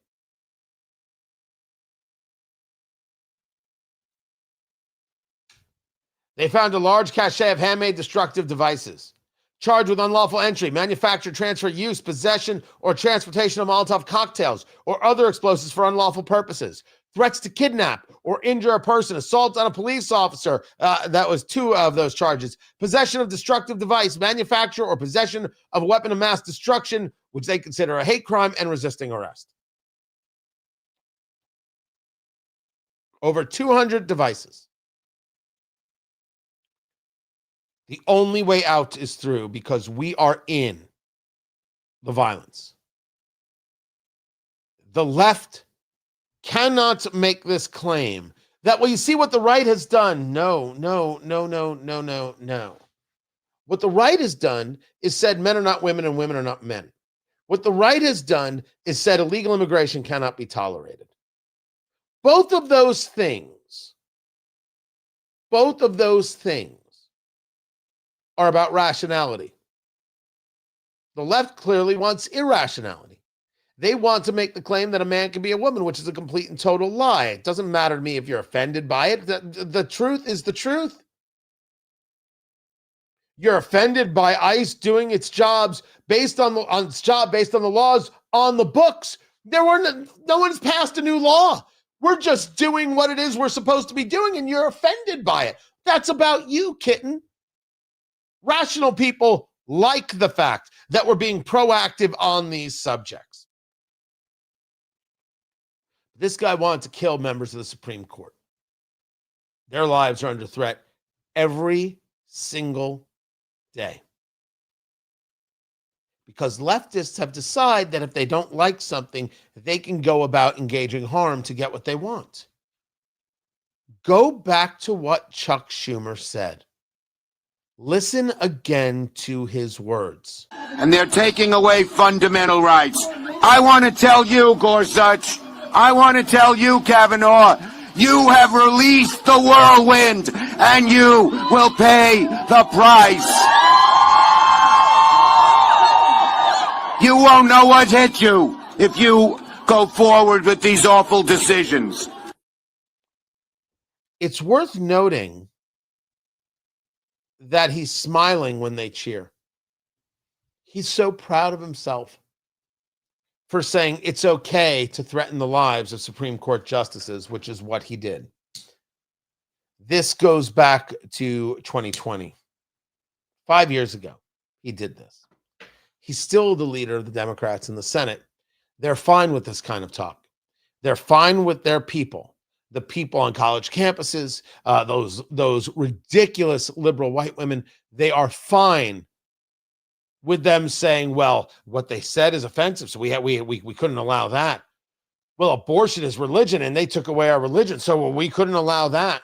They found a large cache of handmade destructive devices, charged with unlawful entry, manufacture, transfer, use, possession, or transportation of Molotov cocktails or other explosives for unlawful purposes, threats to kidnap or injure a person, assault on a police officer, that was 2 of those charges, possession of destructive device, manufacture or possession of a weapon of mass destruction, which they consider a hate crime, and resisting arrest. Over 200 devices. The only way out is through, because we are in the violence. The left cannot make this claim that, well, you see what the right has done. No. What the right has done is said men are not women and women are not men. What the right has done is said illegal immigration cannot be tolerated. Both of those things are about rationality. The left clearly wants irrationality. They want to make the claim that a man can be a woman, which is a complete and total lie. It doesn't matter to me if you're offended by it. The truth is the truth. You're offended by ICE doing its jobs based on the laws on the books. No one's passed a new law. We're just doing what it is we're supposed to be doing, and you're offended by it. That's about you, kitten. Rational people like the fact that we're being proactive on these subjects. This guy wanted to kill members of the Supreme Court. Their lives are under threat every single day. Because leftists have decided that if they don't like something, they can go about engaging harm to get what they want. Go back to what Chuck Schumer said. Listen again to his words. And they're taking away fundamental rights. I want to tell you, Gorsuch, I want to tell you, Kavanaugh, you have released the whirlwind, and you will pay the price. You won't know what hit you if you go forward with these awful decisions. It's worth noting that he's smiling when they cheer. He's so proud of himself for saying it's okay to threaten the lives of Supreme Court justices, which is what he did. This goes back to 2020. 5 years ago, he did this. He's still the leader of the Democrats in the Senate. They're fine with this kind of talk. They're fine with their people. The people on college campuses, those ridiculous liberal white women, they are fine with them saying, well, what they said is offensive, so we couldn't allow that. Well, abortion is religion, and they took away our religion, so we couldn't allow that.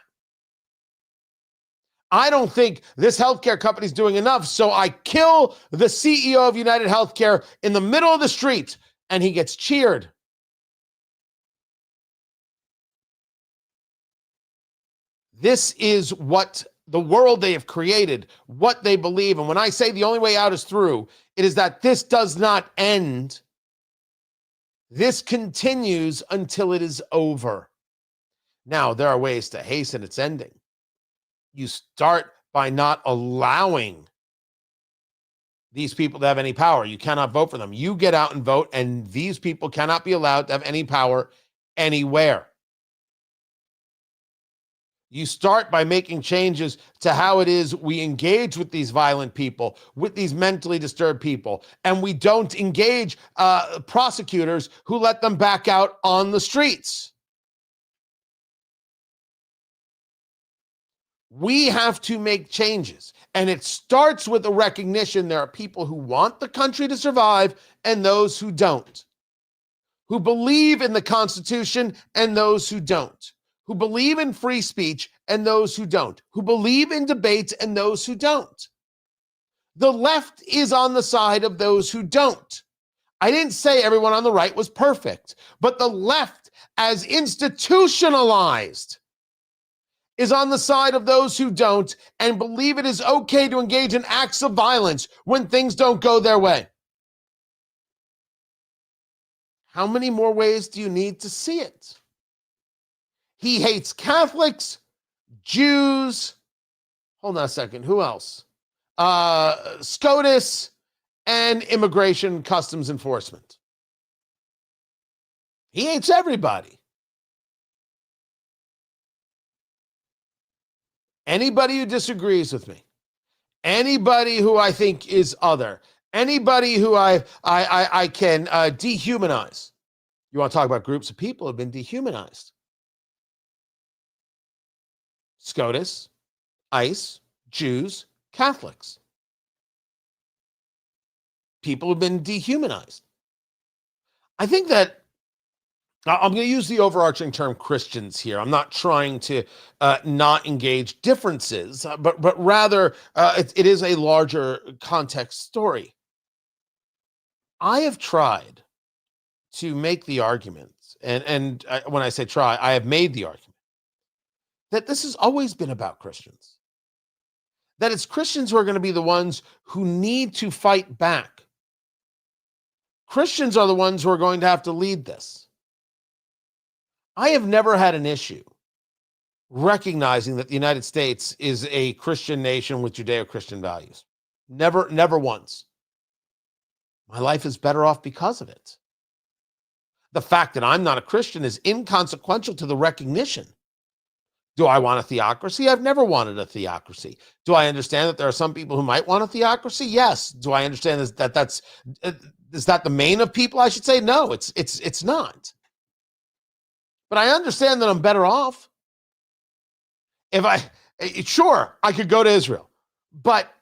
I don't think this healthcare company is doing enough, so I kill the CEO of United Healthcare in the middle of the street, and he gets cheered. This is what the world they have created, what they believe. And when I say the only way out is through, it is that this does not end. This continues until it is over. Now, there are ways to hasten its ending. You start by not allowing these people to have any power. You cannot vote for them. You get out and vote, and these people cannot be allowed to have any power anywhere. You start by making changes to how it is we engage with these violent people, with these mentally disturbed people, and we don't engage prosecutors who let them back out on the streets. We have to make changes, and it starts with a recognition there are people who want the country to survive and those who don't, who believe in the Constitution and those who don't, who believe in free speech and those who don't, who believe in debates and those who don't. The left is on the side of those who don't. I didn't say everyone on the right was perfect, but the left, as institutionalized, is on the side of those who don't and believe it is okay to engage in acts of violence when things don't go their way. How many more ways do you need to see it? He hates Catholics, Jews. Hold on a second. Who else? SCOTUS, and Immigration Customs Enforcement. He hates everybody. Anybody who disagrees with me, anybody who I think is other, anybody who I can dehumanize. You want to talk about groups of people who have been dehumanized? SCOTUS, ICE, Jews, Catholics. People have been dehumanized. I think that I'm going to use the overarching term Christians here. I'm not trying to not engage differences, but rather it is a larger context story. I have tried to make the argument, and when I say try, I have made the argument that this has always been about Christians. That it's Christians who are going to be the ones who need to fight back. Christians are the ones who are going to have to lead this. I have never had an issue recognizing that the United States is a Christian nation with Judeo-Christian values. Never once. My life is better off because of it. The fact that I'm not a Christian is inconsequential to the recognition. Do I want a theocracy? I've never wanted a theocracy. Do I understand that there are some people who might want a theocracy? Yes. Do I understand that is that the main of people? I should say no. It's not. But I understand that I'm better off. Sure, I could go to Israel, but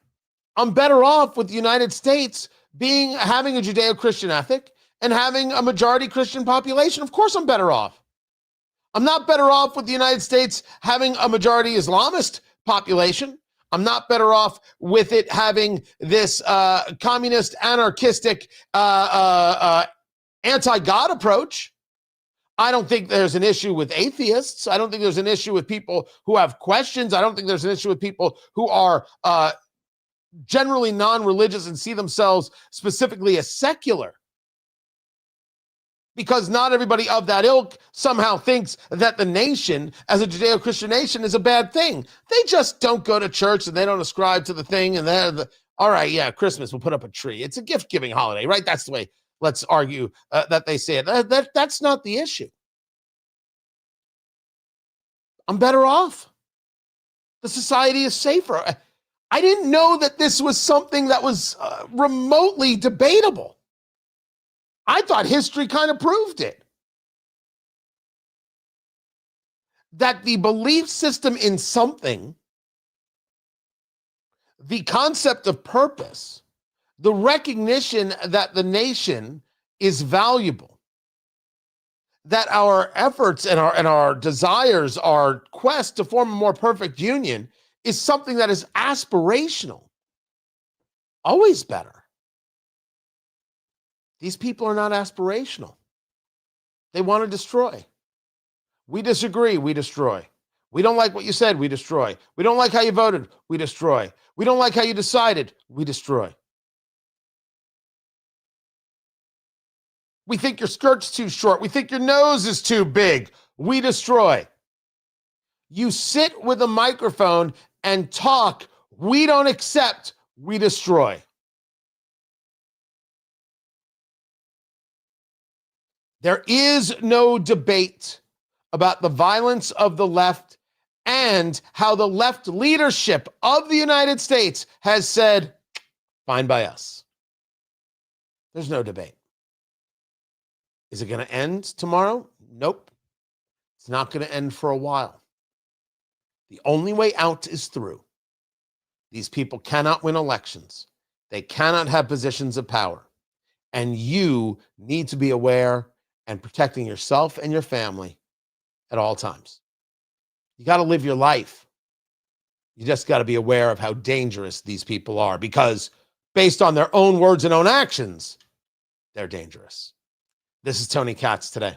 I'm better off with the United States having a Judeo-Christian ethic and having a majority Christian population. Of course I'm better off. I'm not better off with the United States having a majority Islamist population. I'm not better off with it having this communist, anarchistic, anti-God approach. I don't think there's an issue with atheists. I don't think there's an issue with people who have questions. I don't think there's an issue with people who are generally non-religious and see themselves specifically as secular. Because not everybody of that ilk somehow thinks that the nation, as a Judeo-Christian nation, is a bad thing. They just don't go to church and they don't ascribe to the thing. And all right, yeah, Christmas, we'll put up a tree. It's a gift-giving holiday, right? That's the way, let's argue that they say it. That's not the issue. I'm better off. The society is safer. I didn't know that this was something that was remotely debatable. I thought history kind of proved it. That the belief system in something, the concept of purpose, the recognition that the nation is valuable, that our efforts and our desires, our quest to form a more perfect union is something that is aspirational. Always better. These people are not aspirational. They want to destroy. We disagree, we destroy. We don't like what you said, we destroy. We don't like how you voted, we destroy. We don't like how you decided, we destroy. We think your skirt's too short. We think your nose is too big. We destroy. You sit with a microphone and talk. We don't accept. We destroy. There is no debate about the violence of the left and how the left leadership of the United States has said, fine by us. There's no debate. Is it going to end tomorrow? Nope. It's not going to end for a while. The only way out is through. These people cannot win elections. They cannot have positions of power. And you need to be aware and protecting yourself and your family at all times. You got to live your life. You just got to be aware of how dangerous these people are because based on their own words and own actions, they're dangerous. This is Tony Katz today.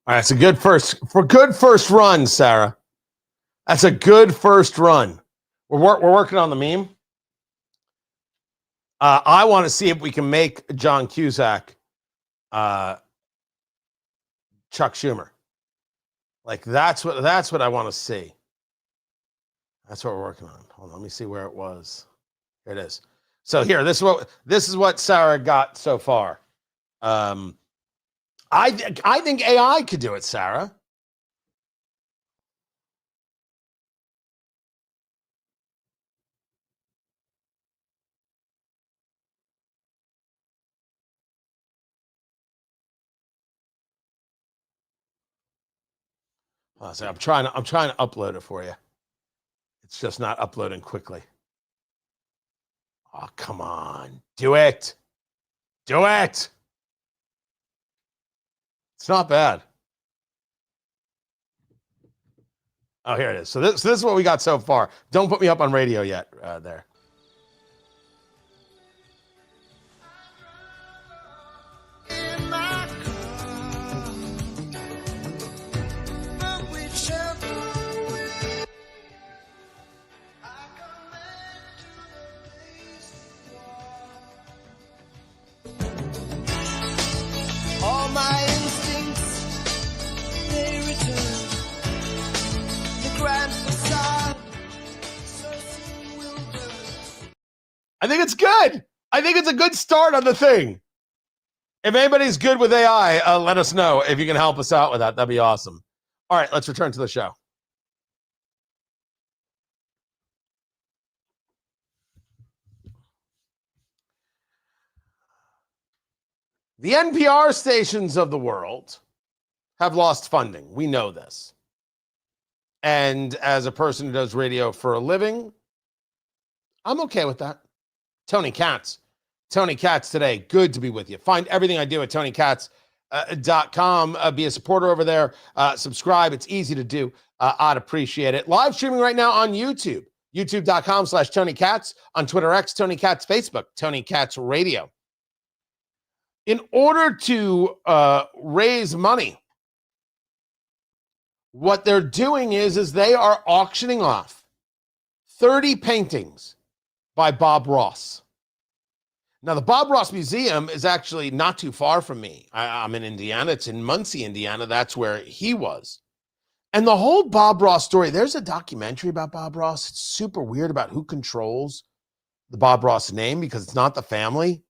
All right, that's a good first run, Sarah. That's a good first run. We're working on the meme. I want to see if we can make John Cusack Chuck Schumer. Like that's what I want to see. That's what we're working on. Hold on, let me see where it was. Here it is. So here, this is what Sarah got so far. I think AI could do it, Sarah. So I'm trying to upload it for you. It's just not uploading quickly. Oh, come on. Do it. Do it. It's not bad. Oh, here it is. So this is what we got so far. Don't put me up on radio yet there. All my instincts, they return. The grand facade, so soon will burn. I think it's good. I think it's a good start on the thing. If anybody's good with AI, let us know if you can help us out with that. That'd be awesome. All right, let's return to the show. The NPR stations of the world have lost funding. We know this. And as a person who does radio for a living, I'm okay with that. Tony Katz today. Good to be with you. Find everything I do at TonyKatz.com. Be a supporter over there. Subscribe. It's easy to do. I'd appreciate it. Live streaming right now on YouTube. YouTube.com/Tony Katz. On Twitter X, Tony Katz. Facebook, Tony Katz Radio. In order to raise money, what they're doing is they are auctioning off 30 paintings by Bob Ross. Now, the Bob Ross Museum is actually not too far from me. I'm in Indiana. It's in Muncie, Indiana. That's where he was. And the whole Bob Ross story, there's a documentary about Bob Ross. It's super weird about who controls the Bob Ross name because it's not the family.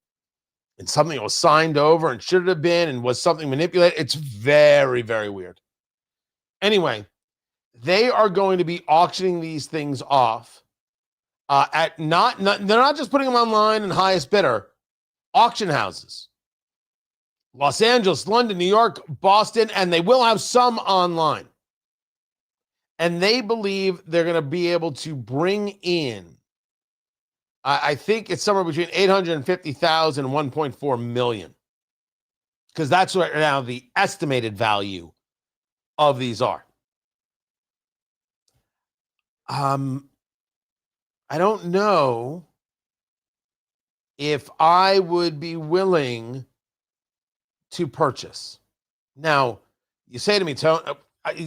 And something that was signed over and should have been and was something manipulated. It's very, very weird. Anyway, they are going to be auctioning these things off at they're not just putting them online and highest bidder, auction houses. Los Angeles, London, New York, Boston, and they will have some online. And they believe they're going to be able to bring in, I think it's somewhere between 850,000 and 1.4 million. Because that's right now the estimated value of these are. I don't know if I would be willing to purchase. Now, you say to me, Tony,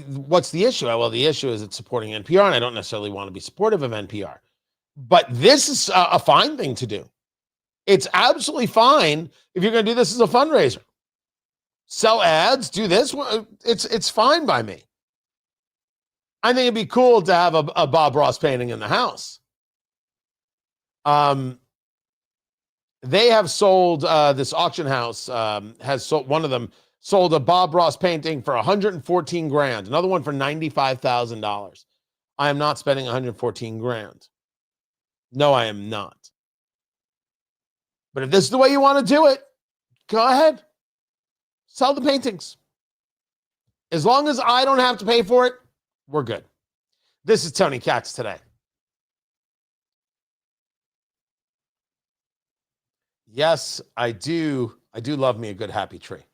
what's the issue? Well, the issue is it's supporting NPR, and I don't necessarily want to be supportive of NPR. But this is a fine thing to do. It's absolutely fine if you're going to do this as a fundraiser. Sell ads, do this. It's fine by me. I think it'd be cool to have a Bob Ross painting in the house. They have sold, this auction house has sold, one of them sold a Bob Ross painting for $114,000. Another one for $95,000. I am not spending $114,000. No, I am not. But if this is the way you want to do it, go ahead. Sell the paintings. As long as I don't have to pay for it, we're good. This is Tony Katz today. Yes, I do. I do love me a good happy tree.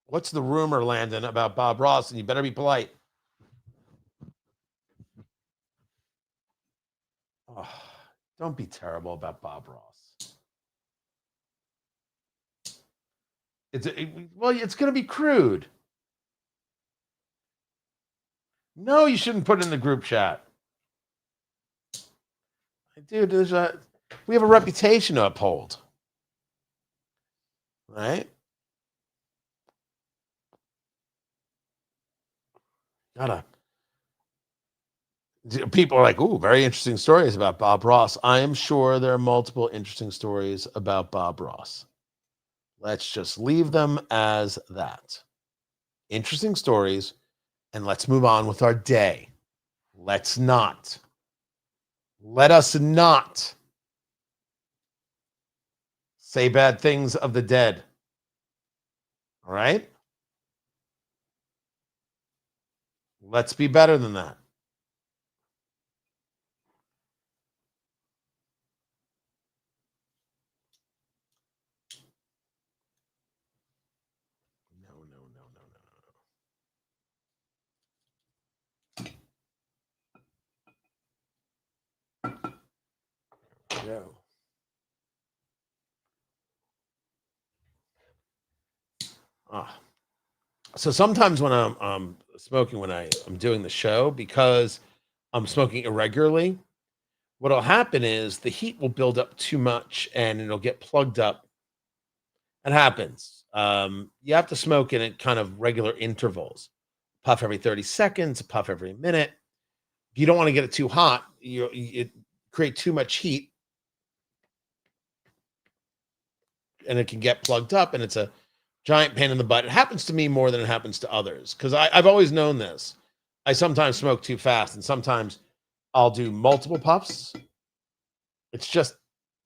What's the rumor, Landon, about Bob Ross? And you better be polite. Oh, don't be terrible about Bob Ross. Well, it's going to be crude. No, you shouldn't put it in the group chat. Dude, we have a reputation to uphold. Right? People are like, ooh, very interesting stories about Bob Ross. I am sure there are multiple interesting stories about Bob Ross. Let's just leave them as that. Interesting stories, and let's move on with our day. Let us not say bad things of the dead. All right? Let's be better than that. No. So sometimes when I'm smoking, when I'm doing the show, because I'm smoking irregularly, what'll happen is the heat will build up too much and it'll get plugged up. It happens. You have to smoke in at kind of regular intervals. Puff every 30 seconds, puff every minute. If you don't want to get it too hot, it create too much heat and it can get plugged up, and it's a giant pain in the butt. It happens to me more than it happens to others because I've always known this. I sometimes smoke too fast, and sometimes I'll do multiple puffs. It's just,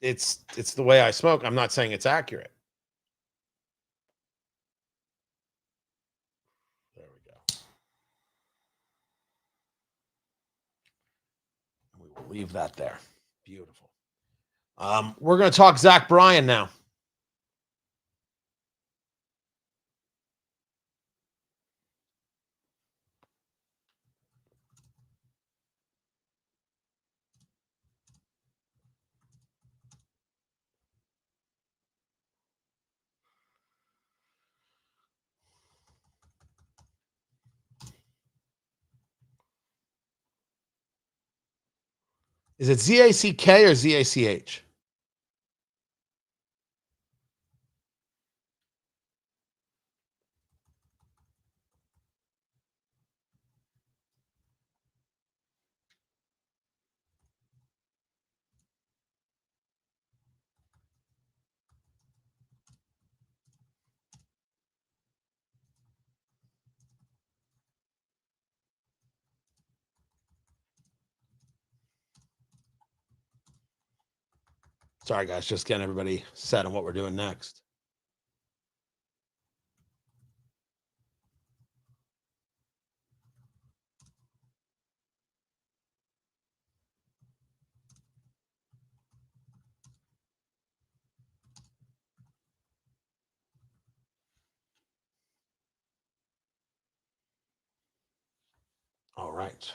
it's the way I smoke. I'm not saying it's accurate. There we go. We will leave that there. Beautiful. We're going to talk Zach Bryan now. Is it Z-A-C-K or Z-A-C-H? Sorry, guys, just getting everybody set on what we're doing next. All right.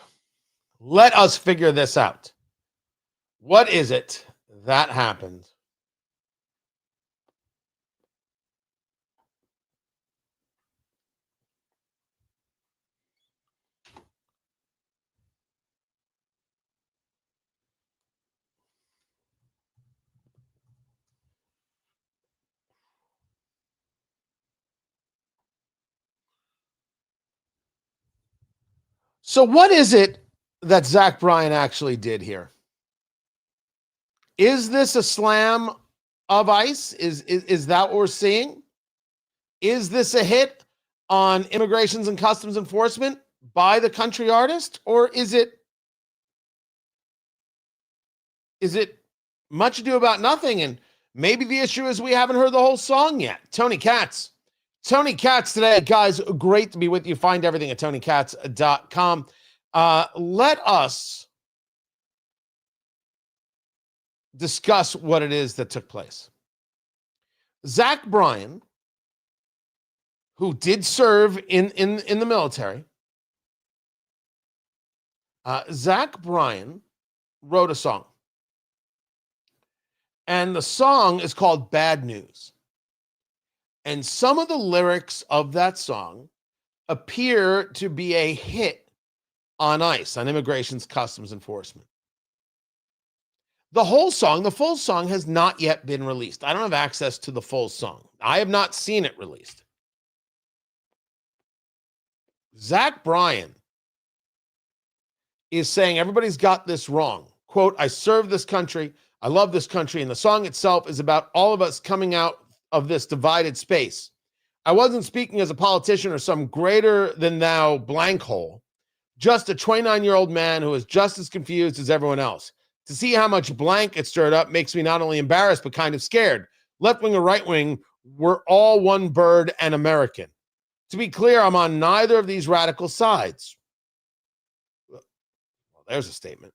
Let us figure this out. What is it that happened? So what is it that Zach Bryan actually did here? Is this a slam of ICE? Is that what we're seeing? Is this a hit on Immigrations and Customs Enforcement by the country artist? Or is it Much Ado About Nothing? And maybe the issue is we haven't heard the whole song yet. Tony Katz today. Guys, great to be with you. Find everything at tonykatz.com. Let us discuss what it is that took place. Zach Bryan, who did serve in the military, Zach Bryan wrote a song. And the song is called Bad News. And some of the lyrics of that song appear to be a hit on ICE, on Immigration's Customs Enforcement. The full song has not yet been released. I don't have access to the full song. I have not seen it released. Zach Bryan is saying everybody's got this wrong. Quote, I serve this country. I love this country. And the song itself is about all of us coming out of this divided space. I wasn't speaking as a politician or some greater than thou blank hole, just a 29-year-old man who is just as confused as everyone else. To see how much blank it stirred up makes me not only embarrassed, but kind of scared. Left wing or right wing, we're all one bird and American. To be clear, I'm on neither of these radical sides. Well, there's a statement.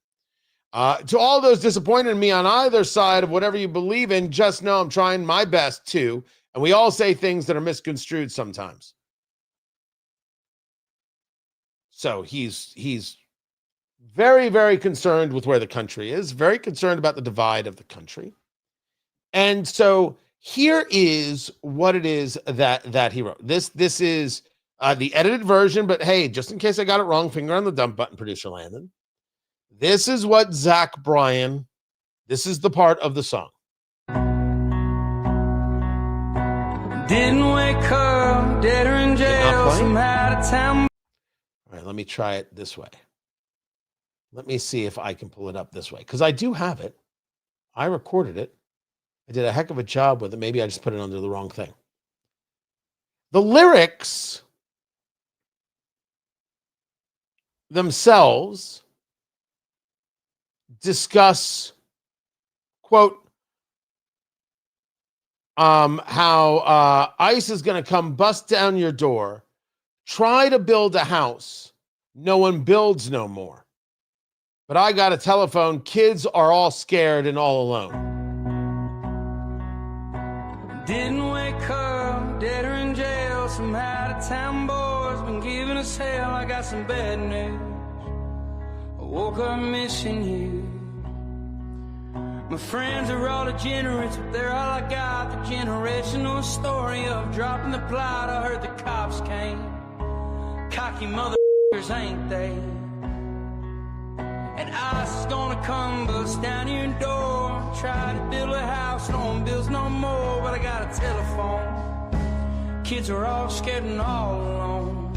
To all those disappointed in me on either side of whatever you believe in, just know I'm trying my best too. And we all say things that are misconstrued sometimes. So he's very, very concerned with where the country is, very concerned about the divide of the country. And so here is what it is that he wrote. This is the edited version, but hey, just in case I got it wrong, finger on the dump button, producer Landon. This is what Zach Bryan, this is the part of the song. Didn't wake up, dead or in jail, somehow to town. All right, let me try it this way. Let me see if I can pull it up this way, because I do have it. I recorded it. I did a heck of a job with it. Maybe I just put it under the wrong thing. The lyrics themselves discuss, quote, how ICE is going to come bust down your door, try to build a house, no one builds no more. But I got a telephone, kids are all scared and all alone. Didn't wake up, dead or in jail, somehow the town boys been giving us hell. I got some bad news, I woke up missing you. My friends are all degenerates, but they're all I got. The generational story of dropping the plot. I heard the cops came, cocky motherfuckers, ain't they? And ICE is gonna come bust down your door, try to build a house, no one builds no more. But I got a telephone, kids are all scared and all alone.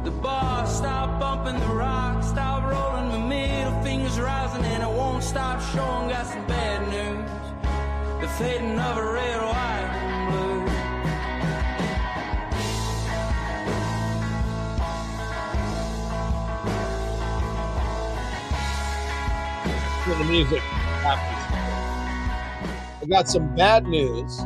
The bar stopped bumping, the rock stopped rolling, my middle fingers rising and I won't stop showing. Got some bad news, the fading of a red, white, and blue. The music happens. I got some bad news.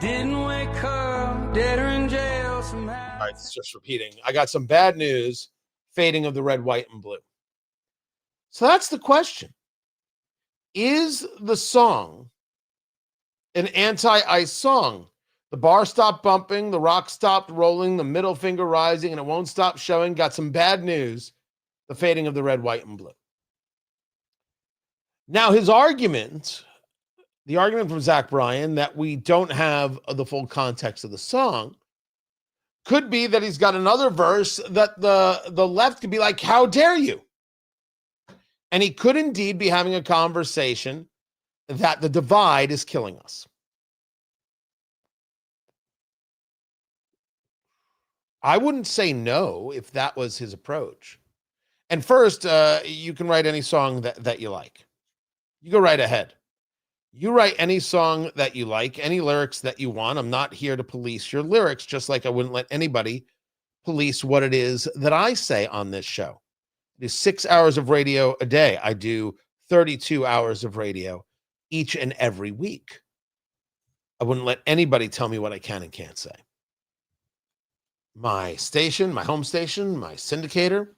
Didn't wake up, dead or in jail somehow. All right, it's just repeating. I got some bad news, fading of the red, white, and blue. So that's the question. Is the song an anti-ICE song? The bar stopped bumping, the rock stopped rolling, the middle finger rising, and it won't stop showing. Got some bad news, the fading of the red, white, and blue. Now, his argument, the argument from Zach Bryan that we don't have the full context of the song, could be that he's got another verse that the left could be like, how dare you? And he could indeed be having a conversation that the divide is killing us. I wouldn't say no if that was his approach. And first, you can write any song that you like. You go right ahead. You write any song that you like, any lyrics that you want. I'm not here to police your lyrics, just like I wouldn't let anybody police what it is that I say on this show. It is 6 hours of radio a day. I do 32 hours of radio each and every week. I wouldn't let anybody tell me what I can and can't say. My station, my home station, my syndicator,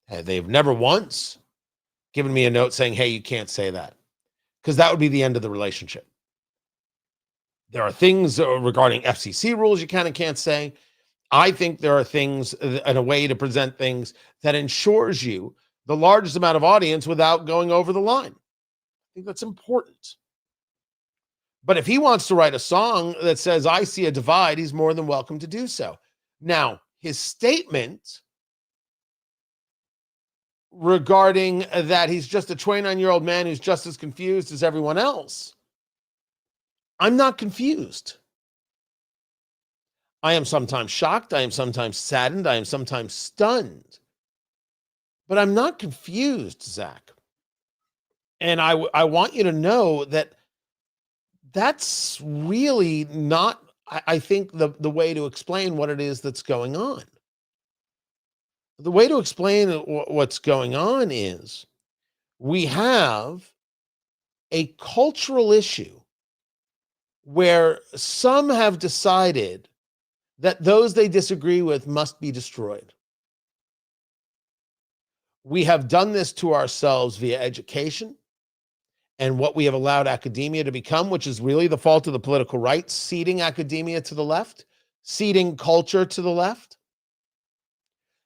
they've never once given me a note saying, hey, you can't say that, because that would be the end of the relationship. There are things regarding FCC rules you can and can't say. I think there are things and a way to present things that ensures you the largest amount of audience without going over the line. I think that's important. But if he wants to write a song that says, I see a divide, he's more than welcome to do so. Now, his statement regarding that he's just a 29-year-old man who's just as confused as everyone else, I'm not confused. I am sometimes shocked. I am sometimes saddened. I am sometimes stunned. But I'm not confused, Zach. And I want you to know that that's really not, I think, the way to explain what it is that's going on. The way to explain what's going on is we have a cultural issue where some have decided that those they disagree with must be destroyed. We have done this to ourselves via education and what we have allowed academia to become, which is really the fault of the political right, ceding academia to the left, ceding culture to the left.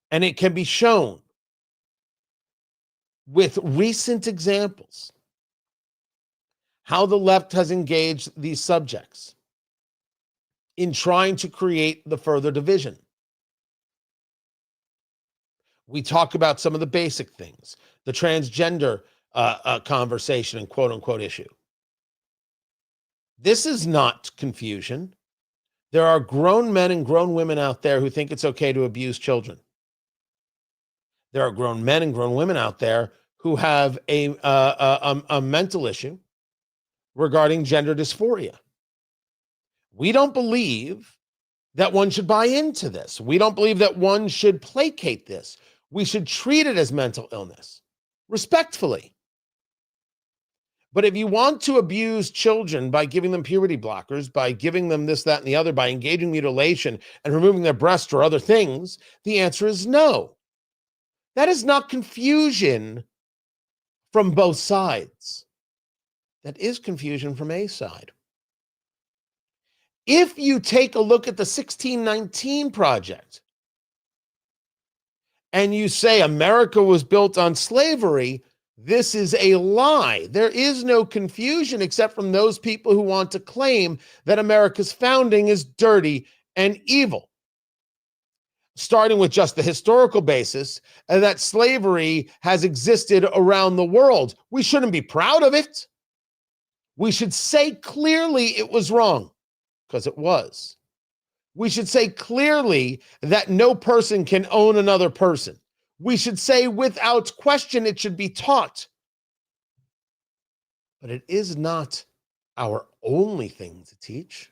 And it can be shown with recent examples how the left has engaged these subjects in trying to create the further division. We talk about some of the basic things, the transgender conversation and quote unquote issue. This is not confusion. There are grown men and grown women out there who think it's okay to abuse children. There are grown men and grown women out there who have a mental issue regarding gender dysphoria. We don't believe that one should buy into this. We don't believe that one should placate this. We should treat it as mental illness, respectfully. But if you want to abuse children by giving them puberty blockers, by giving them this, that, and the other, by engaging mutilation and removing their breast or other things, the answer is no. That is not confusion from both sides. That is confusion from a side. If you take a look at the 1619 Project and you say America was built on slavery, this is a lie. There is no confusion except from those people who want to claim that America's founding is dirty and evil. Starting with just the historical basis and that slavery has existed around the world. We shouldn't be proud of it. We should say clearly it was wrong, because it was. We should say clearly that no person can own another person. We should say without question it should be taught. But it is not our only thing to teach.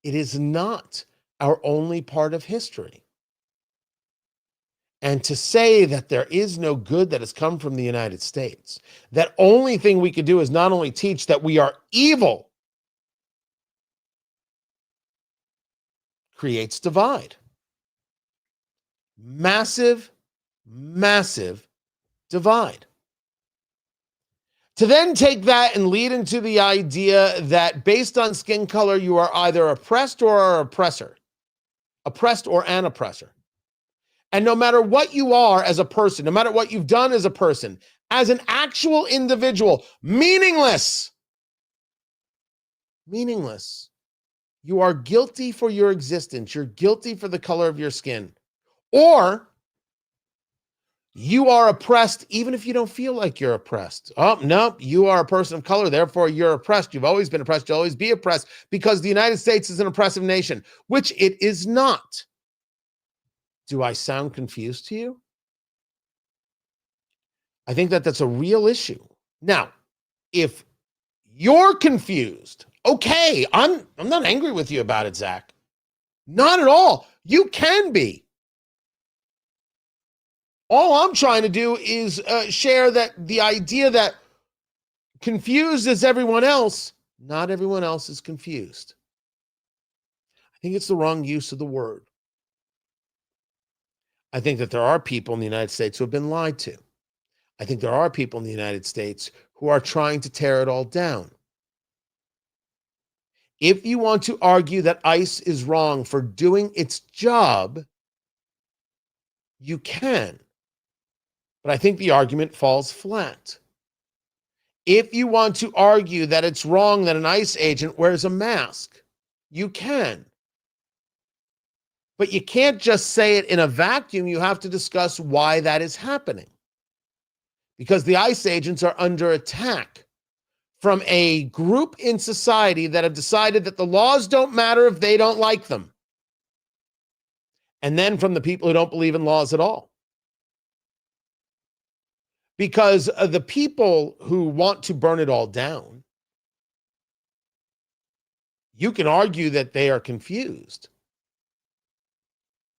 It is not our only part of history. And to say that there is no good that has come from the United States, that only thing we could do is not only teach that we are evil, creates divide. Massive, massive divide. To then take that and lead into the idea that based on skin color, you are either oppressed or an oppressor. Oppressed or an oppressor. And no matter what you are as a person, no matter what you've done as a person, as an actual individual, meaningless. Meaningless. You are guilty for your existence. You're guilty for the color of your skin. Or you are oppressed even if you don't feel like you're oppressed. Oh, no, you are a person of color, therefore you're oppressed. You've always been oppressed. You'll always be oppressed because the United States is an oppressive nation, which it is not. Do I sound confused to you? I think that that's a real issue. Now, if you're confused, okay, I'm not angry with you about it, Zach. Not at all. You can be. All I'm trying to do is share that the idea that confused is everyone else, not everyone else is confused. I think it's the wrong use of the word. I think that there are people in the United States who have been lied to. I think there are people in the United States who are trying to tear it all down. If you want to argue that ICE is wrong for doing its job, you can. But I think the argument falls flat. If you want to argue that it's wrong that an ICE agent wears a mask, you can. But you can't just say it in a vacuum. You have to discuss why that is happening. Because the ICE agents are under attack from a group in society that have decided that the laws don't matter if they don't like them. And then from the people who don't believe in laws at all. Because the people who want to burn it all down, you can argue that they are confused.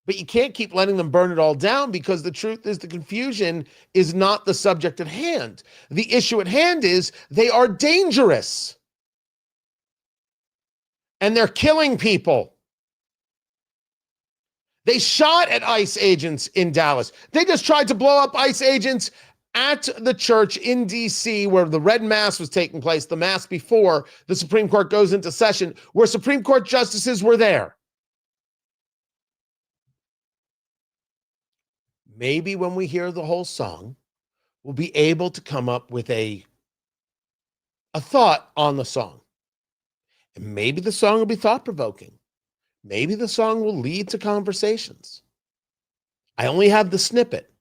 But you can't keep letting them burn it all down, because the truth is the confusion is not the subject at hand. The issue at hand is they are dangerous. And they're killing people. They shot at ICE agents in Dallas. They just tried to blow up ICE agents at the church in D.C. where the Red Mass was taking place, the Mass before the Supreme Court goes into session, where Supreme Court justices were there. Maybe when we hear the whole song, we'll be able to come up with a thought on the song. And maybe the song will be thought-provoking. Maybe the song will lead to conversations. I only have the snippet.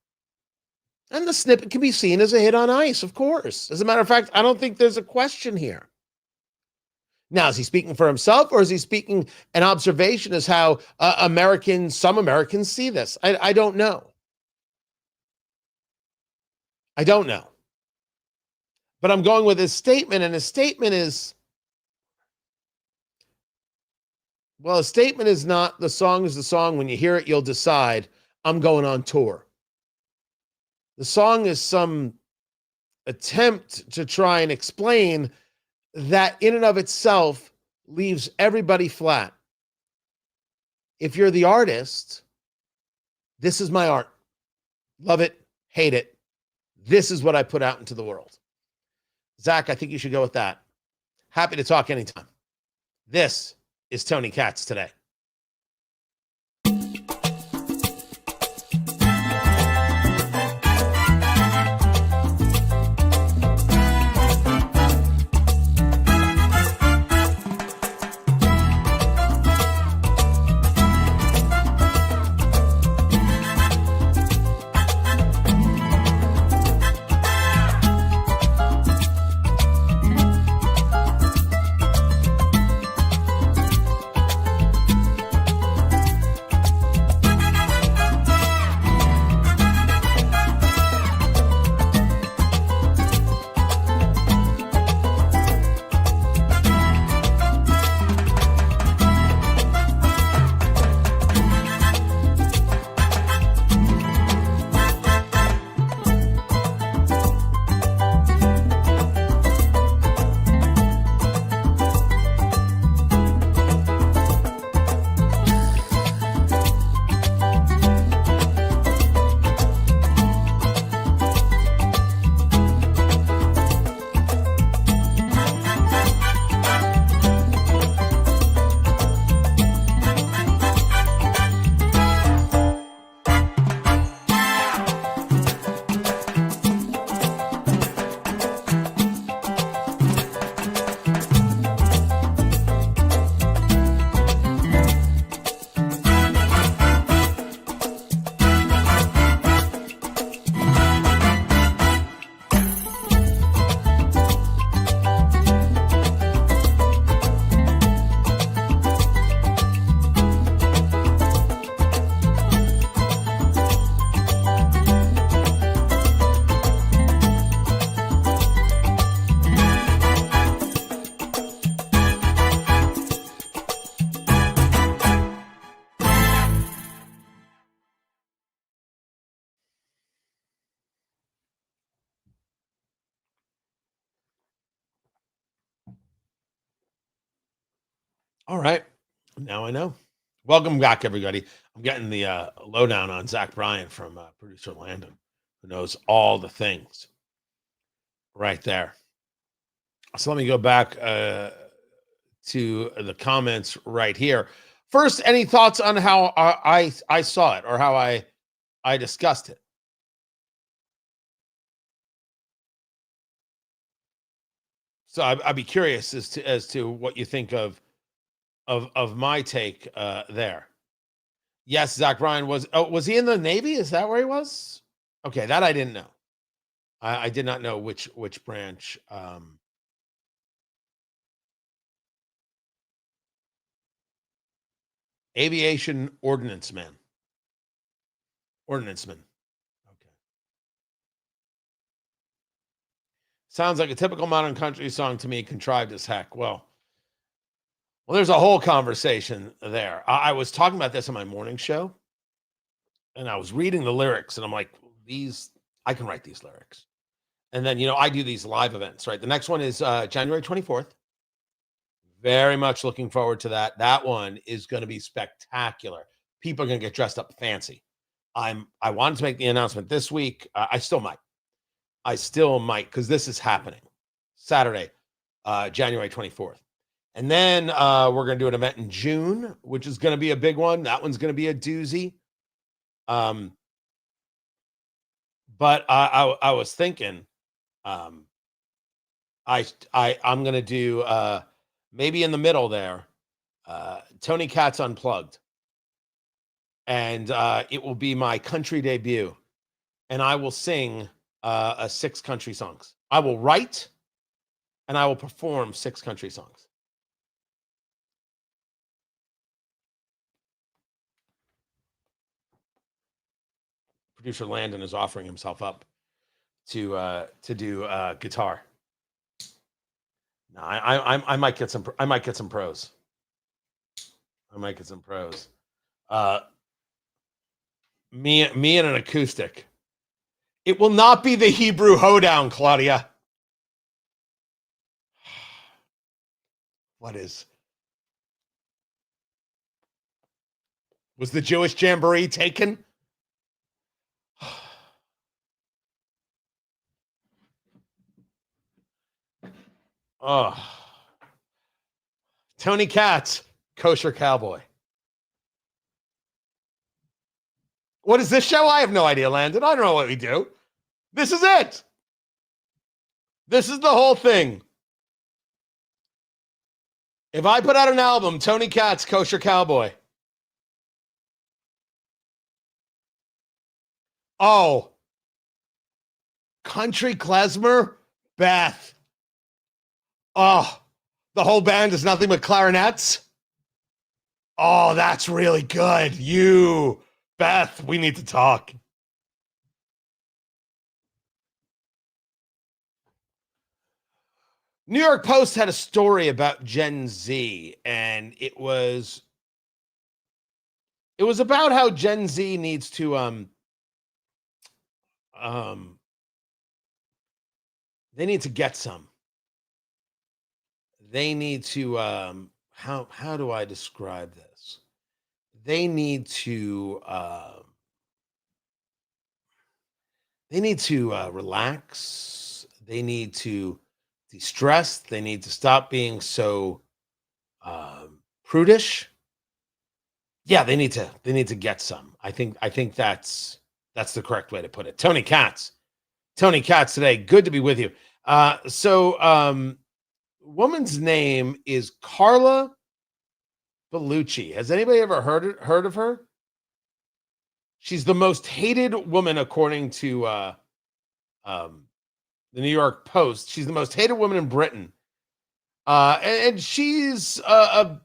And the snippet can be seen as a hit on ICE, of course. As a matter of fact, I don't think there's a question here. Now, is he speaking for himself, or is he speaking an observation as how some Americans see this? I don't know. I don't know. But I'm going with his statement, and his statement is, well, a statement is not the song is the song. When you hear it, you'll decide, I'm going on tour. The song is some attempt to try and explain that in and of itself leaves everybody flat. If you're the artist, this is my art. Love it, hate it. This is what I put out into the world. Zach, I think you should go with that. Happy to talk anytime. This is Tony Katz Today. All right. Now I know. Welcome back, everybody. I'm getting the lowdown on Zach Bryan from producer Landon, who knows all the things right there. So let me go back to the comments right here. First, any thoughts on how I saw it or how I discussed it? So I'd be curious as to what you think of my take there. Yes, Zach Bryan was he in the Navy? Is that where he was? Okay, that I didn't know. I did not know which branch. Aviation ordnanceman. Ordnanceman. Okay. Sounds like a typical modern country song to me, contrived as heck. Well, there's a whole conversation there. I was talking about this on my morning show, and I was reading the lyrics, and I'm like, I can write these lyrics. And then, I do these live events, right? The next one is January 24th. Very much looking forward to that. That one is going to be spectacular. People are going to get dressed up fancy. I wanted to make the announcement this week. I still might, because this is happening Saturday, January 24th. And then we're going to do an event in June, which is going to be a big one. That one's going to be a doozy. But I was thinking, I'm going to do maybe in the middle there, Tony Katz Unplugged. And it will be my country debut. And I will sing 6 country songs. I will write and I will perform 6 country songs. Producer Landon is offering himself up to do guitar. No, I might get some. I might get some pros. Me and an acoustic. It will not be the Hebrew hoedown, Claudia. Was the Jewish Jamboree taken? Oh, Tony Katz, Kosher Cowboy. What is this show? I have no idea, Landon. I don't know what we do. This is it. This is the whole thing. If I put out an album, Tony Katz, Kosher Cowboy. Oh, country klezmer, Beth. Oh, the whole band is nothing but clarinets. Oh, that's really good. Beth, we need to talk. New York Post had a story about Gen Z, and it was about how Gen Z needs to they need to get some. They need to how do I describe this? They need to relax. They need to de-stress. They need to stop being so prudish. Yeah, they need to get some. I think that's the correct way to put it. Tony Katz today. Good to be with you. Woman's name is Carla Bellucci. Has anybody ever heard of her? She's the most hated woman according to the New York Post. She's the most hated woman in Britain. And she's a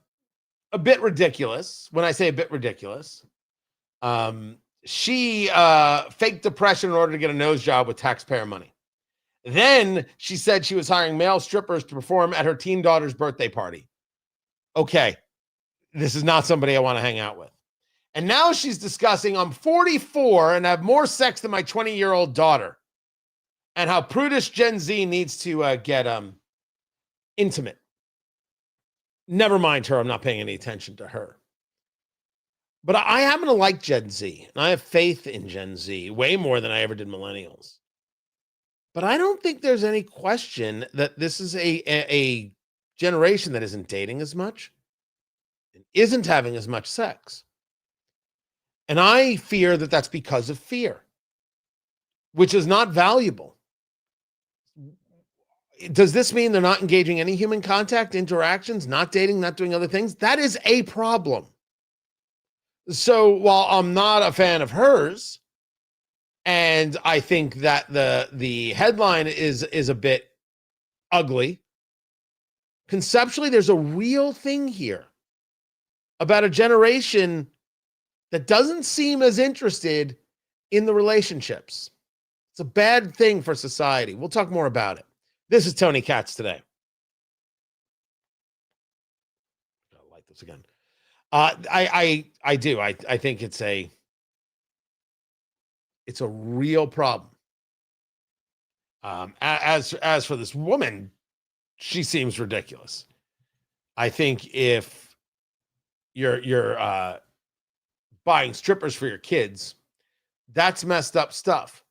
bit ridiculous. When I say a bit ridiculous, she faked depression in order to get a nose job with taxpayer money. Then she said she was hiring male strippers to perform at her teen daughter's birthday party. Okay, this is not somebody I want to hang out with. And now she's discussing, I'm 44 and have more sex than my 20-year-old daughter, and how prudish Gen Z needs to get intimate. Never mind her. I'm not paying any attention to her. But I happen to like Gen Z, and I have faith in Gen Z way more than I ever did millennials. But I don't think there's any question that this is a generation that isn't dating as much and isn't having as much sex. And I fear that that's because of fear, which is not valuable. Does this mean they're not engaging any human contact, interactions, not dating, not doing other things? That is a problem. So while I'm not a fan of hers, and I think that the headline is a bit ugly, conceptually, there's a real thing here about a generation that doesn't seem as interested in the relationships. It's a bad thing for society. We'll talk more about it. This is Tony Katz today. I'll light this again. I do. I think it's a real problem. As for this woman, she seems ridiculous. I think if you're buying strippers for your kids, that's messed up stuff.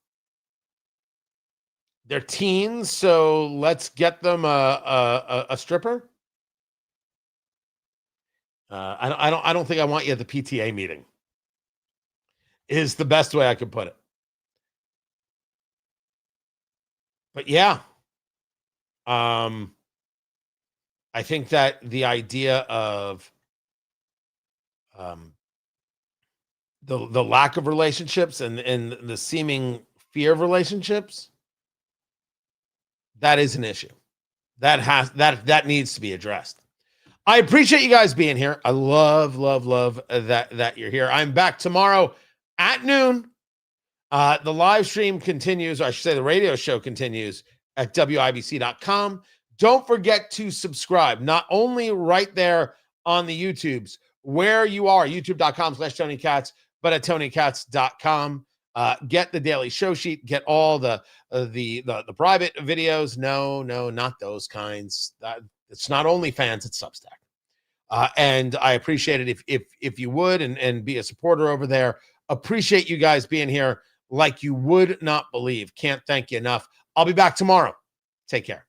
They're teens, so let's get them a stripper. I don't think I want you at the PTA meeting. Is the best way I could put it. But yeah, I think that the idea of the lack of relationships and the seeming fear of relationships, that is an issue. That needs to be addressed. I appreciate you guys being here. I love that you're here. I'm back tomorrow at noon. The live stream continues, or I should say the radio show continues at WIBC.com. Don't forget to subscribe, not only right there on the YouTubes, where you are, youtube.com/Tony Katz, but at TonyKatz.com. Get the daily show sheet, get all the private videos. No, not those kinds. It's not OnlyFans, it's Substack. And I appreciate it if you would and be a supporter over there. Appreciate you guys being here like you would not believe. Can't thank you enough. I'll be back tomorrow. Take care.